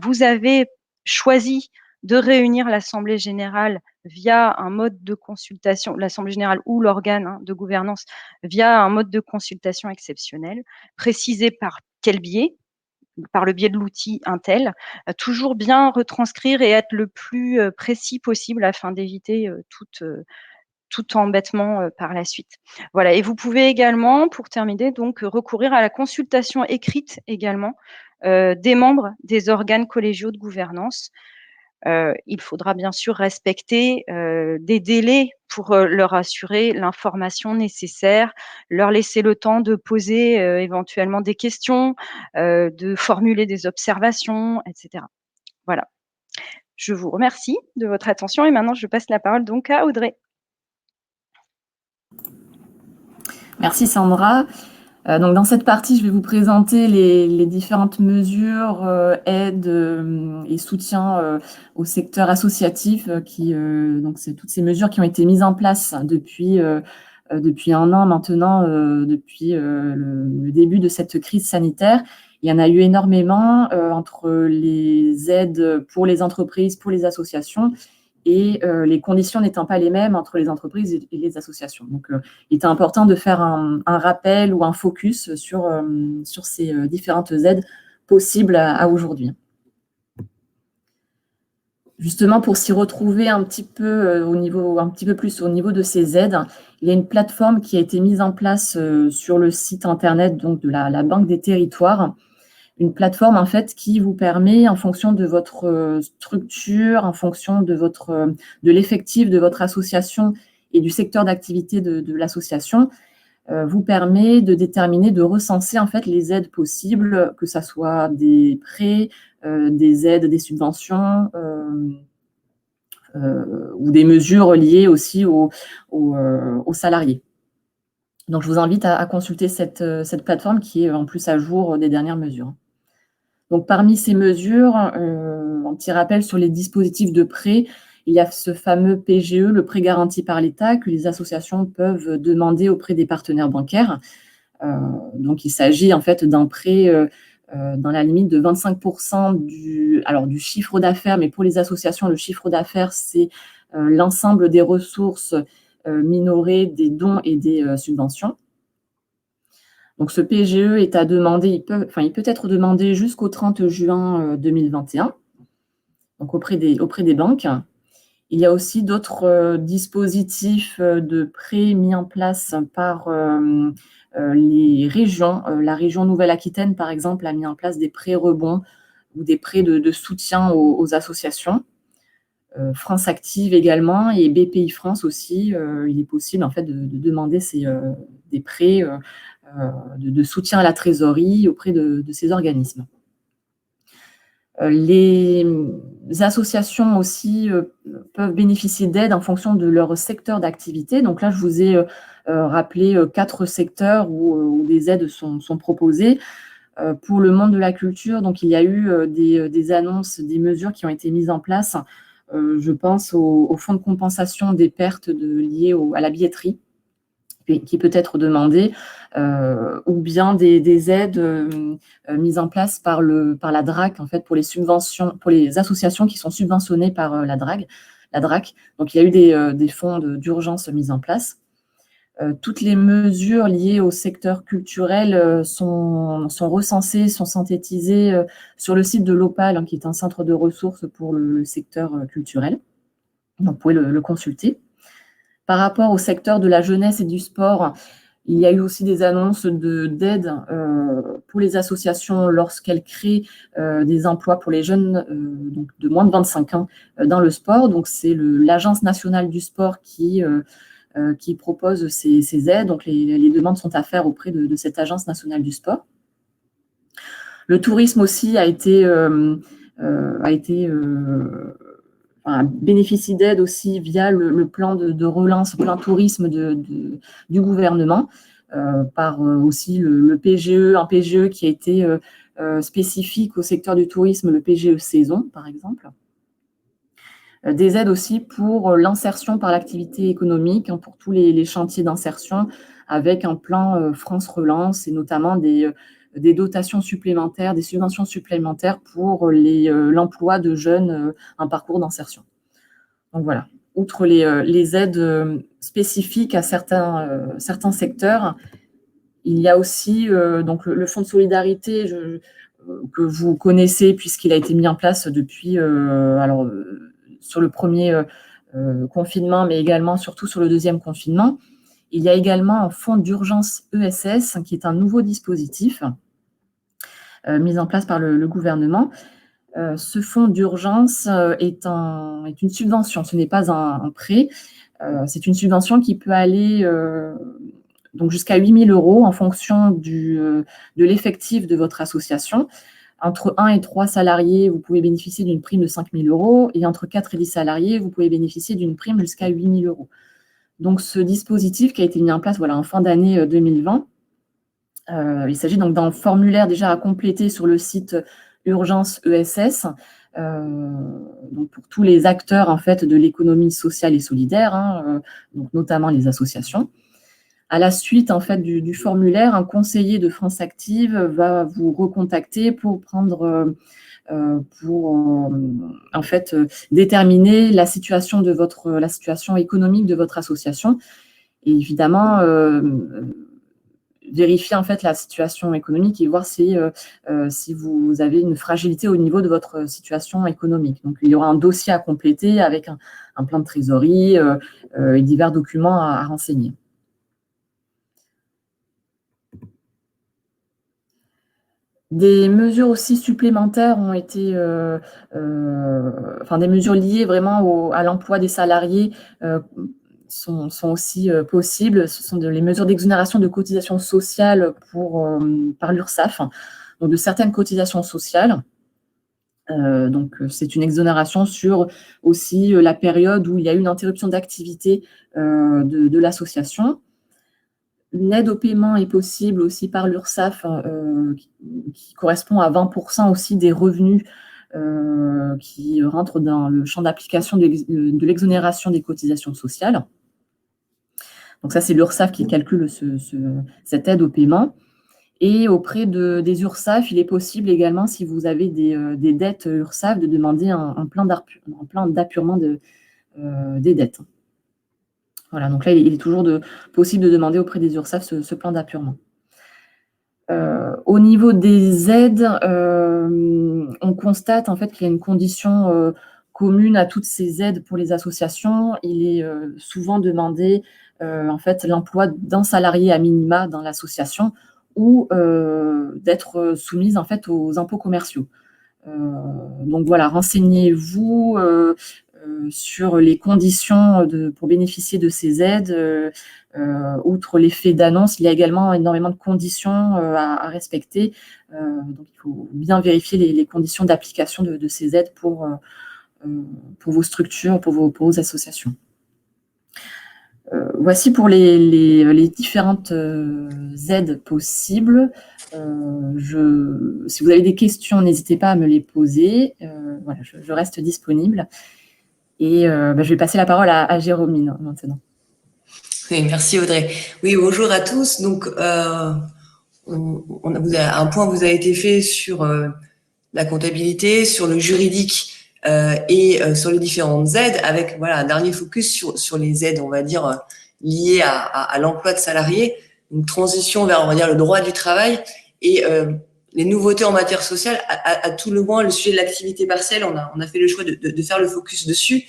vous avez choisi de réunir l'Assemblée générale via un mode de consultation, l'Assemblée générale ou l'organe de gouvernance via un mode de consultation exceptionnel, précisé par quel biais, par le biais de l'outil Intel, toujours bien retranscrire et être le plus précis possible afin d'éviter tout embêtement par la suite. Voilà, et vous pouvez également, pour terminer, donc recourir à la consultation écrite également des membres des organes collégiaux de gouvernance. Il faudra bien sûr respecter des délais pour leur assurer l'information nécessaire, leur laisser le temps de poser éventuellement des questions, de formuler des observations, etc. Voilà. Je vous remercie de votre attention et maintenant je passe la parole donc à Audrey. Merci Sandra. Donc, dans cette partie, je vais vous présenter les différentes mesures, aides et soutien au secteur associatif donc c'est toutes ces mesures qui ont été mises en place depuis 1 an maintenant, depuis le début de cette crise sanitaire. Il y en a eu énormément entre les aides pour les entreprises, pour les associations, et les conditions n'étant pas les mêmes entre les entreprises et les associations. Donc, il était important de faire un rappel ou un focus sur ces différentes aides possibles à aujourd'hui. Justement, pour s'y retrouver un petit peu plus au niveau de ces aides, il y a une plateforme qui a été mise en place sur le site internet donc de la Banque des Territoires. Une plateforme en fait qui vous permet, en fonction de votre structure, en fonction de l'effectif de votre association et du secteur d'activité de l'association, vous permet de déterminer, de recenser en fait les aides possibles, que ça soit des prêts, des aides, des subventions ou des mesures liées aussi aux salariés. Donc, je vous invite à consulter cette plateforme qui est en plus à jour des dernières mesures. Donc, parmi ces mesures, un petit rappel sur les dispositifs de prêt. Il y a ce fameux PGE, le prêt garanti par l'État, que les associations peuvent demander auprès des partenaires bancaires. Donc, il s'agit en fait d'un prêt dans la limite de 25% du chiffre d'affaires, mais pour les associations, le chiffre d'affaires, c'est l'ensemble des ressources minorées des dons et des subventions. Donc, ce PGE est à demander, il peut être demandé jusqu'au 30 juin 2021, donc auprès des banques. Il y a aussi d'autres dispositifs de prêts mis en place par les régions. La région Nouvelle-Aquitaine, par exemple, a mis en place des prêts rebonds ou des prêts de soutien aux associations. France Active également et BPI France aussi. Il est possible en fait de demander des prêts de soutien à la trésorerie auprès de ces organismes. Les associations aussi peuvent bénéficier d'aides en fonction de leur secteur d'activité. Donc là, je vous ai rappelé 4 secteurs où des aides sont proposées. Pour le monde de la culture, donc il y a eu des annonces, des mesures qui ont été mises en place. Je pense au fonds de compensation des pertes liées à la billetterie, qui peut être demandé, ou bien des aides mises en place par la DRAC, en fait, pour les associations qui sont subventionnées par la DRAC. Donc, il y a eu des fonds d'urgence mis en place. Toutes les mesures liées au secteur culturel sont recensées, sont synthétisées sur le site de l'OPAL, qui est un centre de ressources pour le secteur culturel. Donc, vous pouvez le consulter. Par rapport au secteur de la jeunesse et du sport, il y a eu aussi des annonces d'aide pour les associations lorsqu'elles créent des emplois pour les jeunes donc de moins de 25 ans dans le sport. Donc, c'est l'Agence nationale du sport qui propose ces aides. Donc, les demandes sont à faire auprès de cette Agence nationale du sport. Le tourisme aussi bénéficie d'aide aussi via le plan de relance, plan tourisme du gouvernement, par aussi le PGE, un PGE qui a été spécifique au secteur du tourisme, le PGE saison, par exemple. Des aides aussi pour l'insertion par l'activité économique, pour tous les chantiers d'insertion, avec un plan France Relance et notamment des dotations supplémentaires, des subventions supplémentaires pour l'emploi de jeunes en parcours d'insertion. Donc voilà, outre les aides spécifiques à certains secteurs, il y a aussi donc le fonds de solidarité que vous connaissez puisqu'il a été mis en place depuis sur le premier confinement, mais également surtout sur le deuxième confinement. Il y a également un fonds d'urgence ESS qui est un nouveau dispositif mis en place par le gouvernement. Ce fonds d'urgence est une subvention, ce n'est pas un prêt. C'est une subvention qui peut aller donc jusqu'à 8 000 € en fonction de l'effectif de votre association. Entre 1 et 3 salariés, vous pouvez bénéficier d'une prime de 5 000 € et entre 4 et 10 salariés, vous pouvez bénéficier d'une prime jusqu'à 8 000 €. Donc, ce dispositif qui a été mis en place en fin d'année 2020 Il s'agit donc d'un formulaire déjà à compléter sur le site Urgence ESS, donc pour tous les acteurs en fait de l'économie sociale et solidaire, donc notamment les associations. À la suite en fait du formulaire, un conseiller de France Active va vous recontacter pour prendre en fait déterminer la situation économique de votre association et évidemment vérifier en fait la situation économique et voir si vous avez une fragilité au niveau de votre situation économique. Donc il y aura un dossier à compléter avec un plan de trésorerie et divers documents à renseigner. Des mesures aussi supplémentaires ont été, des mesures liées vraiment à l'emploi des salariés sont aussi possibles. Ce sont les mesures d'exonération de cotisations sociales par l'URSSAF, donc de certaines cotisations sociales. Donc, c'est une exonération sur aussi la période où il y a eu une interruption d'activité de l'association. Une aide au paiement est possible aussi par l'URSSAF qui correspond à 20% aussi des revenus qui rentrent dans le champ d'application de l'exonération des cotisations sociales. Donc ça, c'est l'URSSAF qui calcule cette aide au paiement. Et auprès des URSSAF, il est possible également, si vous avez des dettes URSSAF, de demander un plan d'appurement des dettes. Voilà, donc là, il est toujours possible de demander auprès des URSSAF ce plan d'appurement. Au niveau des aides, on constate en fait qu'il y a une condition commune à toutes ces aides pour les associations. Il est souvent demandé en fait l'emploi d'un salarié à minima dans l'association ou d'être soumise en fait aux impôts commerciaux. Donc voilà, renseignez-vous sur les conditions pour bénéficier de ces aides. Outre l'effet d'annonce, il y a également énormément de conditions à respecter. Donc, il faut bien vérifier les conditions d'application de ces aides pour vos structures, pour vos associations. Voici pour les différentes aides possibles. Si vous avez des questions, n'hésitez pas à me les poser. Voilà, je reste disponible. Et je vais passer la parole à Jérôme maintenant. Oui, merci Audrey. Oui, bonjour à tous. Donc, un point vous a été fait sur la comptabilité, sur le juridique et sur les différentes aides, avec un dernier focus sur les aides, on va dire, liées à l'emploi de salariés, une transition vers, on va dire, le droit du travail et les nouveautés en matière sociale, à tout le moins le sujet de l'activité partielle, on a fait le choix de faire le focus dessus.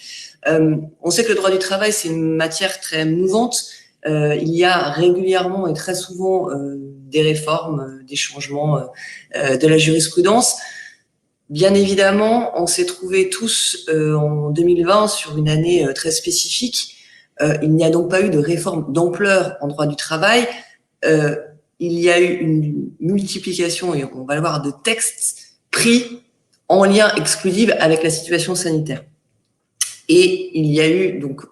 On sait que le droit du travail, c'est une matière très mouvante. Il y a régulièrement et très souvent des réformes, des changements de la jurisprudence. Bien évidemment, on s'est trouvés tous en 2020 sur une année très spécifique. Il n'y a donc pas eu de réforme d'ampleur en droit du travail. Il y a eu une multiplication, et on va le voir, de textes pris en lien exclusif avec la situation sanitaire. Et il y a eu donc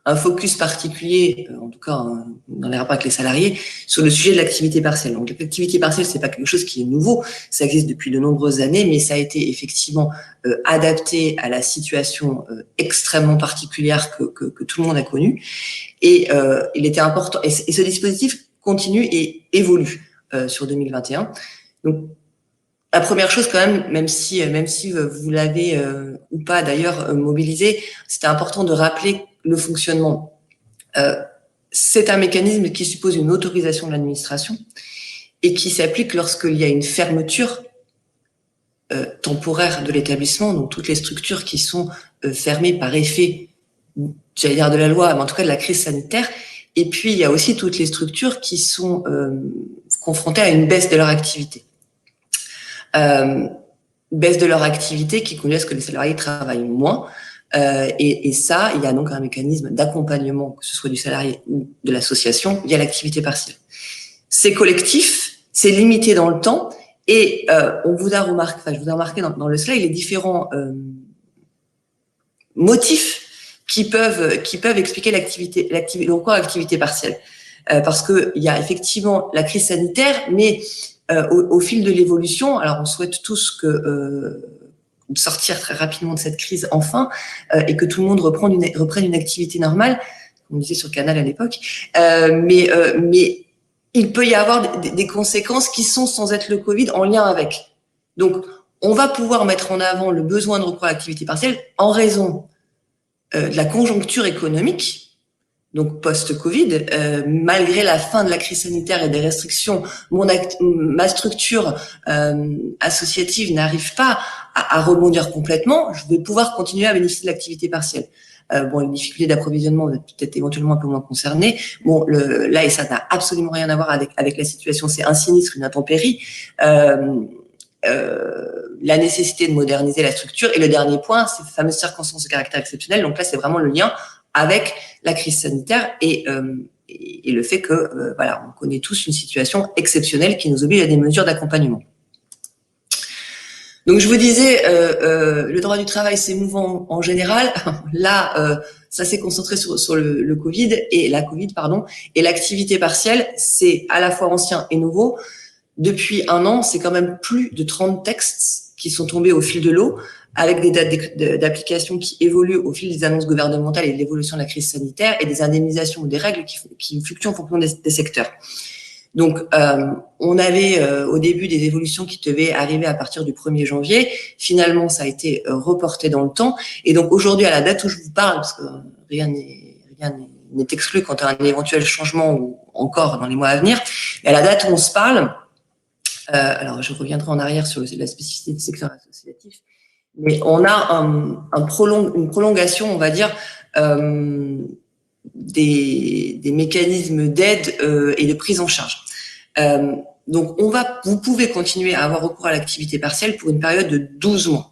un focus particulier, en tout cas dans les rapports avec les salariés, sur le sujet de l'activité partielle. Donc l'activité partielle, c'est pas quelque chose qui est nouveau, ça existe depuis de nombreuses années, mais ça a été effectivement adapté à la situation extrêmement particulière que tout le monde a connue. Et il était important, et ce dispositif continue et évolue sur 2021. Donc la première chose quand même si vous l'avez ou pas d'ailleurs mobilisé, c'était important de rappeler le fonctionnement. C'est un mécanisme qui suppose une autorisation de l'administration et qui s'applique lorsqu'il y a une fermeture temporaire de l'établissement, donc toutes les structures qui sont fermées par effet, j'allais dire de la loi, mais en tout cas de la crise sanitaire. Et puis il y a aussi toutes les structures qui sont confrontées à une baisse de leur activité. Baisse de leur activité qui conduit à ce que les salariés travaillent moins. Et ça, il y a donc un mécanisme d'accompagnement, que ce soit du salarié ou de l'association, via l'activité partielle. C'est collectif, c'est limité dans le temps, et on vous a remarqué, je vous ai remarqué dans le slide les différents motifs qui peuvent expliquer l'activité partielle. parce qu'il y a effectivement la crise sanitaire, mais au fil de l'évolution, alors on souhaite tous que sortir très rapidement de cette crise enfin, et que tout le monde reprenne une activité normale, comme on disait sur Canal à l'époque, mais il peut y avoir des conséquences qui sont, sans être le Covid, en lien avec. Donc, on va pouvoir mettre en avant le besoin de recours à l'activité partielle en raison de la conjoncture économique, donc post-Covid, malgré la fin de la crise sanitaire et des restrictions, ma structure associative n'arrive pas à rebondir complètement, je vais pouvoir continuer à bénéficier de l'activité partielle. Bon, les difficultés d'approvisionnement, vous êtes peut-être éventuellement un peu moins concernés. Bon, là, et ça n'a absolument rien à voir avec la situation, c'est un sinistre, une intempérie. La nécessité de moderniser la structure. Et le dernier point, c'est les fameuses circonstances de caractère exceptionnel. Donc là, c'est vraiment le lien avec la crise sanitaire et le fait que, voilà, on connaît tous une situation exceptionnelle qui nous oblige à des mesures d'accompagnement. Donc, je vous disais, le droit du travail, c'est mouvant en général. Là, ça s'est concentré sur le Covid et la Covid, pardon. Et l'activité partielle, c'est à la fois ancien et nouveau. Depuis un an, c'est quand même plus de 30 textes qui sont tombés au fil de l'eau, avec des dates d'application qui évoluent au fil des annonces gouvernementales et de l'évolution de la crise sanitaire et des indemnisations ou des règles qui fluctuent en fonction des secteurs. Donc, on avait au début des évolutions qui devaient arriver à partir du 1er janvier. Finalement, ça a été reporté dans le temps. Et donc, aujourd'hui, à la date où je vous parle, parce que rien n'est exclu quant à un éventuel changement ou encore dans les mois à venir, et à la date où on se parle, alors je reviendrai en arrière sur la spécificité du secteur associatif, mais on a une prolongation, on va dire, des mécanismes d'aide et de prise en charge. Donc, vous pouvez continuer à avoir recours à l'activité partielle pour une période de 12 mois.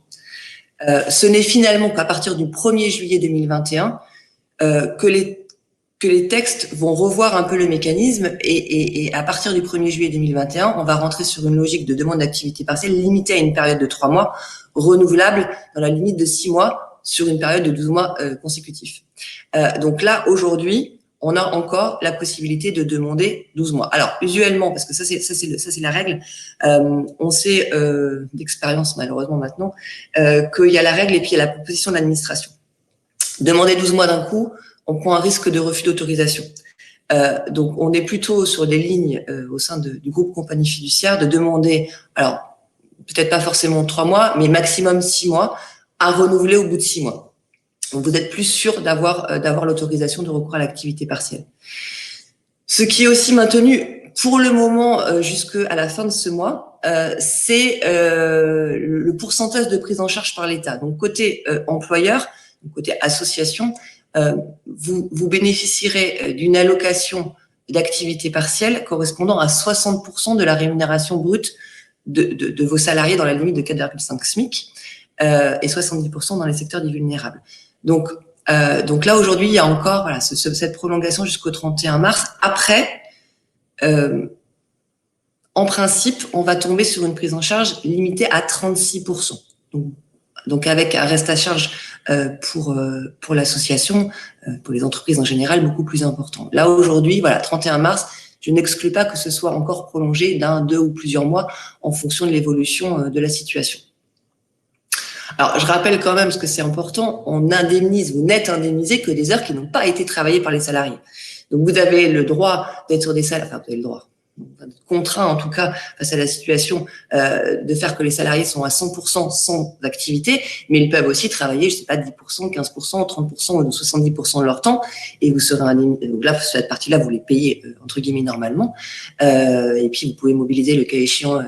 Ce n'est finalement qu'à partir du 1er juillet 2021 que les textes vont revoir un peu le mécanisme et à partir du 1er juillet 2021, on va rentrer sur une logique de demande d'activité partielle limitée à une période de 3 mois, renouvelable dans la limite de 6 mois sur une période de 12 mois consécutifs. Donc là, aujourd'hui, on a encore la possibilité de demander 12 mois. Alors, usuellement, parce que ça c'est la règle, on sait d'expérience malheureusement maintenant qu'il y a la règle et puis il y a la proposition de l'administration. Demander 12 mois d'un coup, on prend un risque de refus d'autorisation. Donc, on est plutôt sur des lignes au sein du groupe compagnie fiduciaire de demander, alors peut-être pas forcément 3 mois, mais maximum 6 mois, à renouveler au bout de 6 mois. Donc, vous êtes plus sûr d'avoir l'autorisation de recours à l'activité partielle. Ce qui est aussi maintenu pour le moment jusqu'à la fin de ce mois, c'est le pourcentage de prise en charge par l'État. Donc, côté employeur, côté association, vous bénéficierez d'une allocation d'activité partielle correspondant à 60% de la rémunération brute de vos salariés dans la limite de 4,5 SMIC et 70% dans les secteurs dits vulnérables. Donc là, aujourd'hui, il y a encore voilà, cette prolongation jusqu'au 31 mars. Après, en principe, on va tomber sur une prise en charge limitée à 36%. Donc avec un reste à charge pour l'association, pour les entreprises en général, beaucoup plus important. Là, aujourd'hui, voilà, 31 mars, je n'exclus pas que ce soit encore prolongé d'un, 2 ou plusieurs mois en fonction de l'évolution de la situation. Alors, je rappelle quand même, parce que c'est important, vous n'êtes indemnisé que des heures qui n'ont pas été travaillées par les salariés. Donc, vous avez le droit d'être sur des salaires, enfin, vous avez le droit, contraint en tout cas face à la situation de faire que les salariés sont à 100% sans activité, mais ils peuvent aussi travailler, je sais pas, 10%, 15%, 30% ou 70% de leur temps, et vous serez indemnisé. Donc là, cette partie-là, vous les payez entre guillemets normalement, et puis vous pouvez mobiliser le cas échéant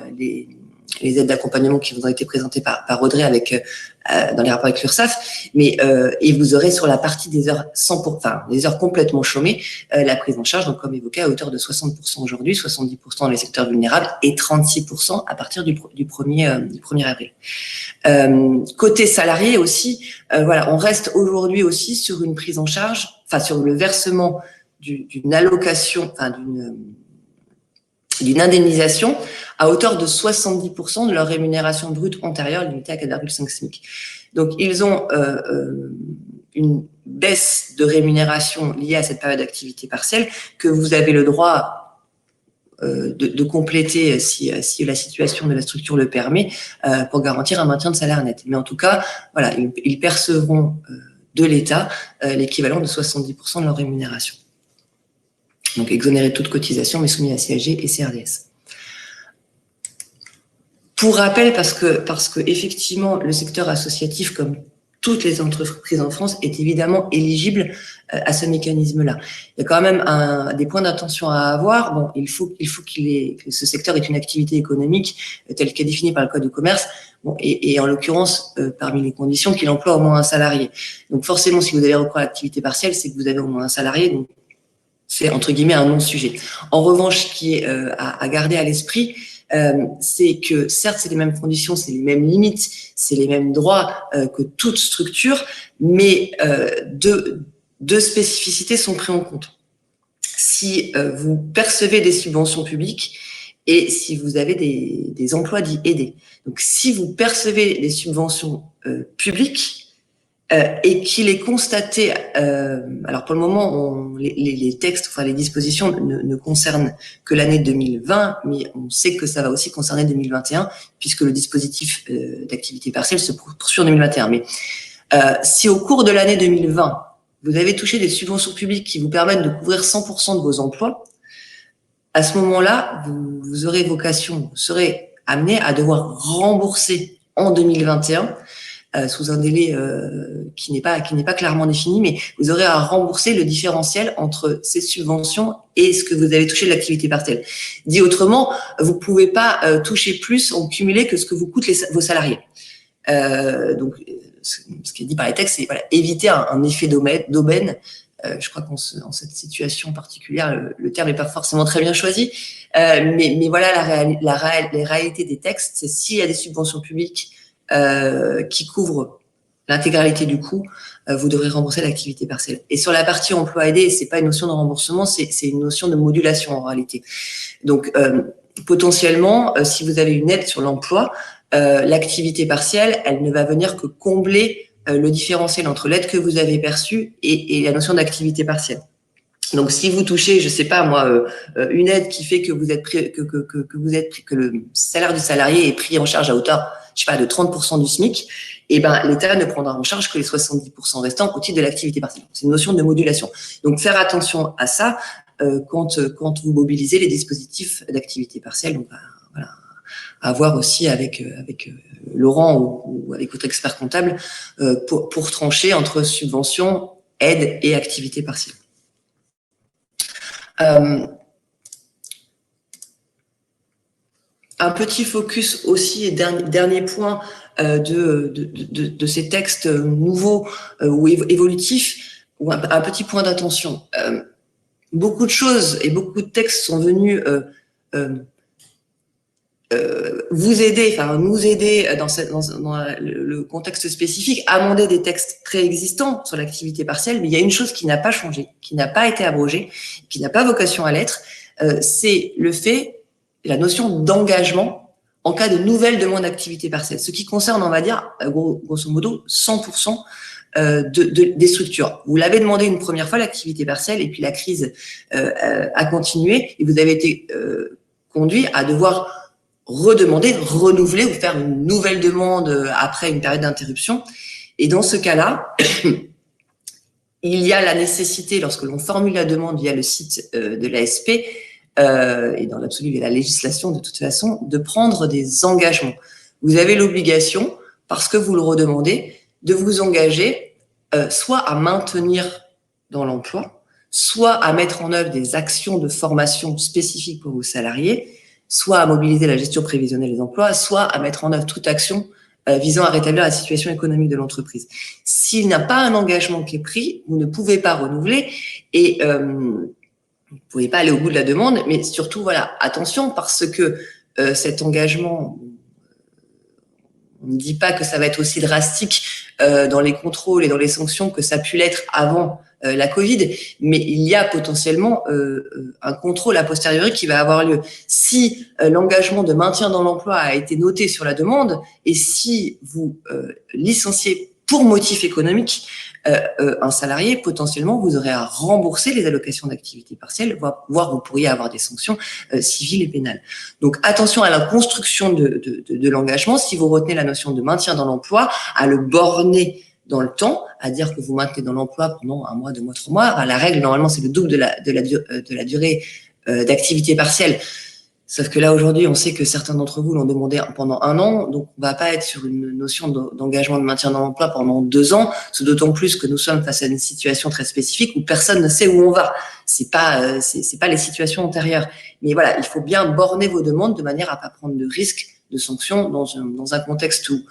les aides d'accompagnement qui vous ont été présentées par Audrey dans les rapports avec l'URSSAF, mais et vous aurez sur la partie des heures des heures complètement chômées, la prise en charge, donc comme évoqué, à hauteur de 60% aujourd'hui, 70% dans les secteurs vulnérables et 36% à partir du 1er avril. Côté salarié aussi, voilà, on reste aujourd'hui aussi sur une prise en charge, sur le versement d'une allocation, d'une indemnisation à hauteur de 70% de leur rémunération brute antérieure limitée à 4,5 SMIC. Donc, ils ont baisse de rémunération liée à cette période d'activité partielle que vous avez le droit de compléter si la situation de la structure le permet pour garantir un maintien de salaire net. Mais en tout cas, voilà, ils percevront de l'État l'équivalent de 70% de leur rémunération. Donc exonérés de toute cotisation, mais soumis à CSG et CRDS. Pour rappel, parce que effectivement, le secteur associatif, comme toutes les entreprises en France, est évidemment éligible à ce mécanisme-là. Il y a quand même des points d'attention à avoir. Bon, il faut que ce secteur ait une activité économique telle qu'est définie par le Code de commerce. Bon, et en l'occurrence, parmi les conditions, qu'il emploie au moins un salarié. Donc forcément, si vous avez recours à l'activité partielle, c'est que vous avez au moins un salarié. Donc c'est entre guillemets un non-sujet. En revanche, ce qui est à garder à l'esprit, c'est que certes, c'est les mêmes conditions, c'est les mêmes limites, c'est les mêmes droits que toute structure, mais deux spécificités sont prises en compte. Si vous percevez des subventions publiques et si vous avez des emplois dits aidés. Donc, si vous percevez des subventions publiques, et qu'il est constaté, alors pour le moment, les textes, enfin les dispositions ne concernent que l'année 2020, mais on sait que ça va aussi concerner 2021, puisque le dispositif d'activité partielle se poursuit en 2021. Mais si au cours de l'année 2020, vous avez touché des subventions publiques qui vous permettent de couvrir 100% de vos emplois, à ce moment-là, vous aurez vocation, vous serez amené à devoir rembourser en 2021 sous un délai qui n'est pas clairement défini, mais vous aurez à rembourser le différentiel entre ces subventions et ce que vous avez touché de l'activité partielle. Dit autrement, vous pouvez pas toucher plus en cumulé que ce que vous coûtent vos salariés. Donc, ce qui est dit par les textes, c'est voilà, éviter un effet d'aubaine. Je crois qu'en cette situation particulière, le terme n'est pas forcément très bien choisi, mais voilà les réalités des textes. C'est s'il y a des subventions publiques qui couvre l'intégralité du coût, vous devrez rembourser l'activité partielle. Et sur la partie emploi aidé, c'est pas une notion de remboursement, c'est une notion de modulation en réalité. Donc potentiellement, si vous avez une aide sur l'emploi, l'activité partielle, elle ne va venir que combler le différentiel entre l'aide que vous avez perçue et la notion d'activité partielle. Donc, si vous touchez, je sais pas moi, une aide qui fait que vous êtes que le salaire du salarié est pris en charge à hauteur, je sais pas, de 30% du SMIC, et ben l'État ne prendra en charge que les 70% restants au titre de l'activité partielle. C'est une notion de modulation. Donc, faire attention à ça quand vous mobilisez les dispositifs d'activité partielle. Donc, voilà, à voir aussi avec Laurent ou avec votre expert comptable pour trancher entre subvention, aide et activité partielle. Un petit focus aussi, et dernier point de ces textes nouveaux ou évolutifs, ou un petit point d'attention. Beaucoup de choses et beaucoup de textes sont venus vous aider, enfin nous aider dans le contexte spécifique, amender des textes préexistants sur l'activité partielle, mais il y a une chose qui n'a pas changé, qui n'a pas été abrogée, qui n'a pas vocation à l'être, c'est la notion d'engagement en cas de nouvelle demande d'activité partielle, ce qui concerne, on va dire, grosso modo, 100% des structures. Vous l'avez demandé une première fois, l'activité partielle, et puis la crise a continué, et vous avez été conduit à devoir redemander, renouveler ou faire une nouvelle demande après une période d'interruption. Et dans ce cas-là, il y a la nécessité, lorsque l'on formule la demande via le site de l'ASP, et dans l'absolu via la législation de toute façon, de prendre des engagements. Vous avez l'obligation, parce que vous le redemandez, de vous engager soit à maintenir dans l'emploi, soit à mettre en œuvre des actions de formation spécifiques pour vos salariés, soit à mobiliser la gestion prévisionnelle des emplois, soit à mettre en œuvre toute action visant à rétablir la situation économique de l'entreprise. S'il n'y a pas un engagement qui est pris, vous ne pouvez pas renouveler et vous ne pouvez pas aller au bout de la demande, mais surtout, voilà, attention, parce que cet engagement, on ne dit pas que ça va être aussi drastique dans les contrôles et dans les sanctions que ça a pu l'être avant la Covid, mais il y a potentiellement un contrôle a posteriori qui va avoir lieu. Si l'engagement de maintien dans l'emploi a été noté sur la demande et si vous licenciez pour motif économique, un salarié, potentiellement, vous aurez à rembourser les allocations d'activité partielle, voire vous pourriez avoir des sanctions civiles et pénales. Donc, attention à la construction de l'engagement. Si vous retenez la notion de maintien dans l'emploi, à le borner dans le temps, à dire que vous maintenez dans l'emploi pendant 1 mois, 2 mois, 3 mois. La règle, normalement, c'est le double de la durée d'activité partielle. Sauf que là, aujourd'hui, on sait que certains d'entre vous l'ont demandé pendant 1 an, donc on va pas être sur une notion d'engagement de maintien dans l'emploi pendant 2 ans, c'est d'autant plus que nous sommes face à une situation très spécifique où personne ne sait où on va. C'est pas les situations antérieures. Mais voilà, il faut bien borner vos demandes de manière à pas prendre de risques de sanctions dans un contexte où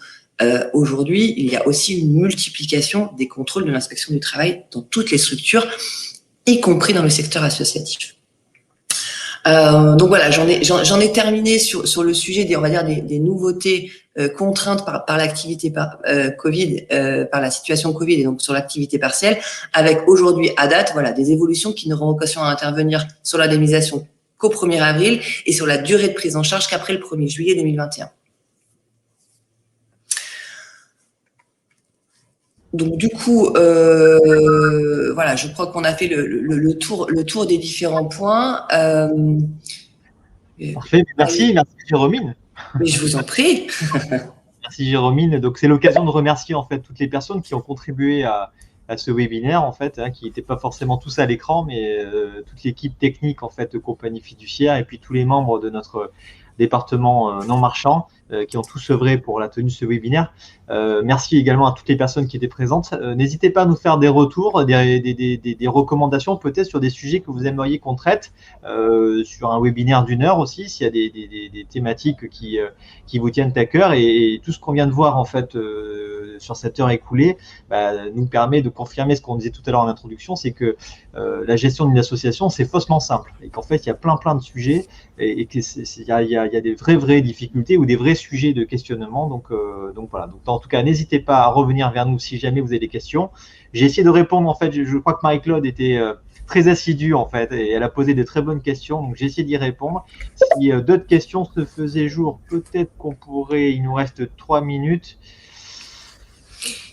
aujourd'hui, il y a aussi une multiplication des contrôles de l'inspection du travail dans toutes les structures, y compris dans le secteur associatif. Donc voilà, j'en ai terminé sur le sujet on va dire des nouveautés contraintes par l'activité Covid, par la situation Covid et donc sur l'activité partielle, avec aujourd'hui à date, voilà, des évolutions qui n'auront vocation à intervenir sur l'indemnisation qu'au 1er avril et sur la durée de prise en charge qu'après le 1er juillet 2021. Donc du coup, voilà, je crois qu'on a fait le tour des différents points. Parfait, merci Jérôme. Mais je vous en prie. Merci Jérôme. Donc c'est l'occasion de remercier en fait toutes les personnes qui ont contribué à ce webinaire en fait, qui n'étaient pas forcément tous à l'écran, mais toute l'équipe technique en fait de Compagnie Fiduciaire et puis tous les membres de notre département non marchand qui ont tous œuvré pour la tenue de ce webinaire. Merci également à toutes les personnes qui étaient présentes. N'hésitez pas à nous faire des retours, des recommandations peut-être sur des sujets que vous aimeriez qu'on traite sur un webinaire d'1 heure aussi, s'il y a des thématiques qui vous tiennent à cœur. Et tout ce qu'on vient de voir en fait sur cette heure écoulée nous permet de confirmer ce qu'on disait tout à l'heure en introduction, c'est que la gestion d'une association, c'est faussement simple et qu'en fait, il y a plein de sujets et qu'il y a des vraies difficultés ou des vrais sujets de questionnement. Donc voilà. Donc, en tout cas, n'hésitez pas à revenir vers nous si jamais vous avez des questions. J'ai essayé de répondre, en fait, je crois que Marie-Claude était très assidue, en fait, et elle a posé de très bonnes questions, donc j'ai essayé d'y répondre. Si d'autres questions se faisaient jour, peut-être qu'on pourrait, il nous reste 3 minutes.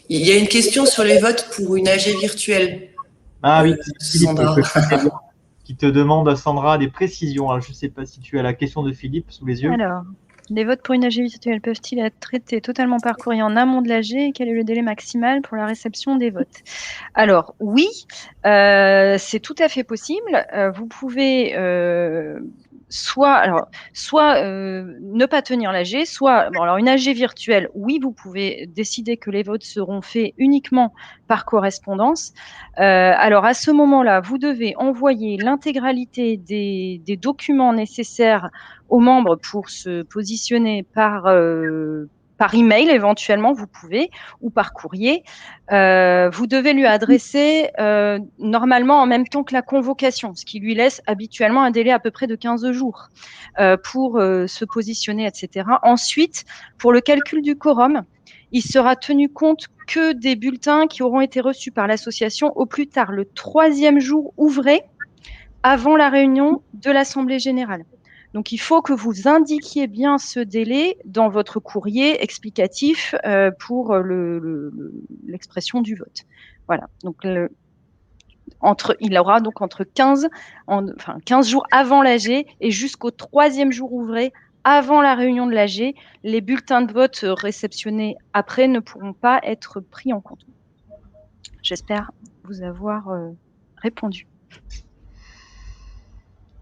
Il y a une question sur les votes pour une AG virtuelle. Ah oui, Sandra. Philippe, qui te demande, Sandra, des précisions. Alors, je ne sais pas si tu as la question de Philippe sous les yeux. Alors, les votes pour une AG virtuelle peuvent-ils être traités totalement par courrier en amont de l'AG et quel est le délai maximal pour la réception des votes? Alors, oui, c'est tout à fait possible. Vous pouvez soit ne pas tenir l'AG, soit alors une AG virtuelle, oui, vous pouvez décider que les votes seront faits uniquement par correspondance. Alors à ce moment-là, vous devez envoyer l'intégralité des documents nécessaires aux membres pour se positionner par email éventuellement, vous pouvez, ou par courrier. Vous devez lui adresser normalement en même temps que la convocation, ce qui lui laisse habituellement un délai à peu près de 15 jours pour se positionner, etc. Ensuite, pour le calcul du quorum, il sera tenu compte que des bulletins qui auront été reçus par l'association au plus tard le 3e jour ouvré avant la réunion de l'Assemblée générale. Donc, il faut que vous indiquiez bien ce délai dans votre courrier explicatif pour l'expression du vote. Voilà. Donc, il aura donc entre 15 jours avant l'AG et jusqu'au 3e jour ouvré avant la réunion de l'AG. Les bulletins de vote réceptionnés après ne pourront pas être pris en compte. J'espère vous avoir répondu.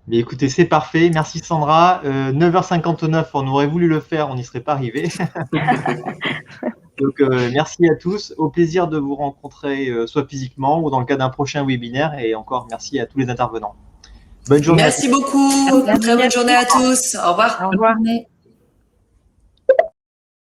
Mais écoutez, c'est parfait. Merci Sandra. 9h59, on aurait voulu le faire, on n'y serait pas arrivé. Donc, merci à tous. Au plaisir de vous rencontrer, soit physiquement ou dans le cas d'un prochain webinaire. Et encore, merci à tous les intervenants. Bonne journée. Merci beaucoup. Très bonne journée à tous. Au revoir. Au revoir.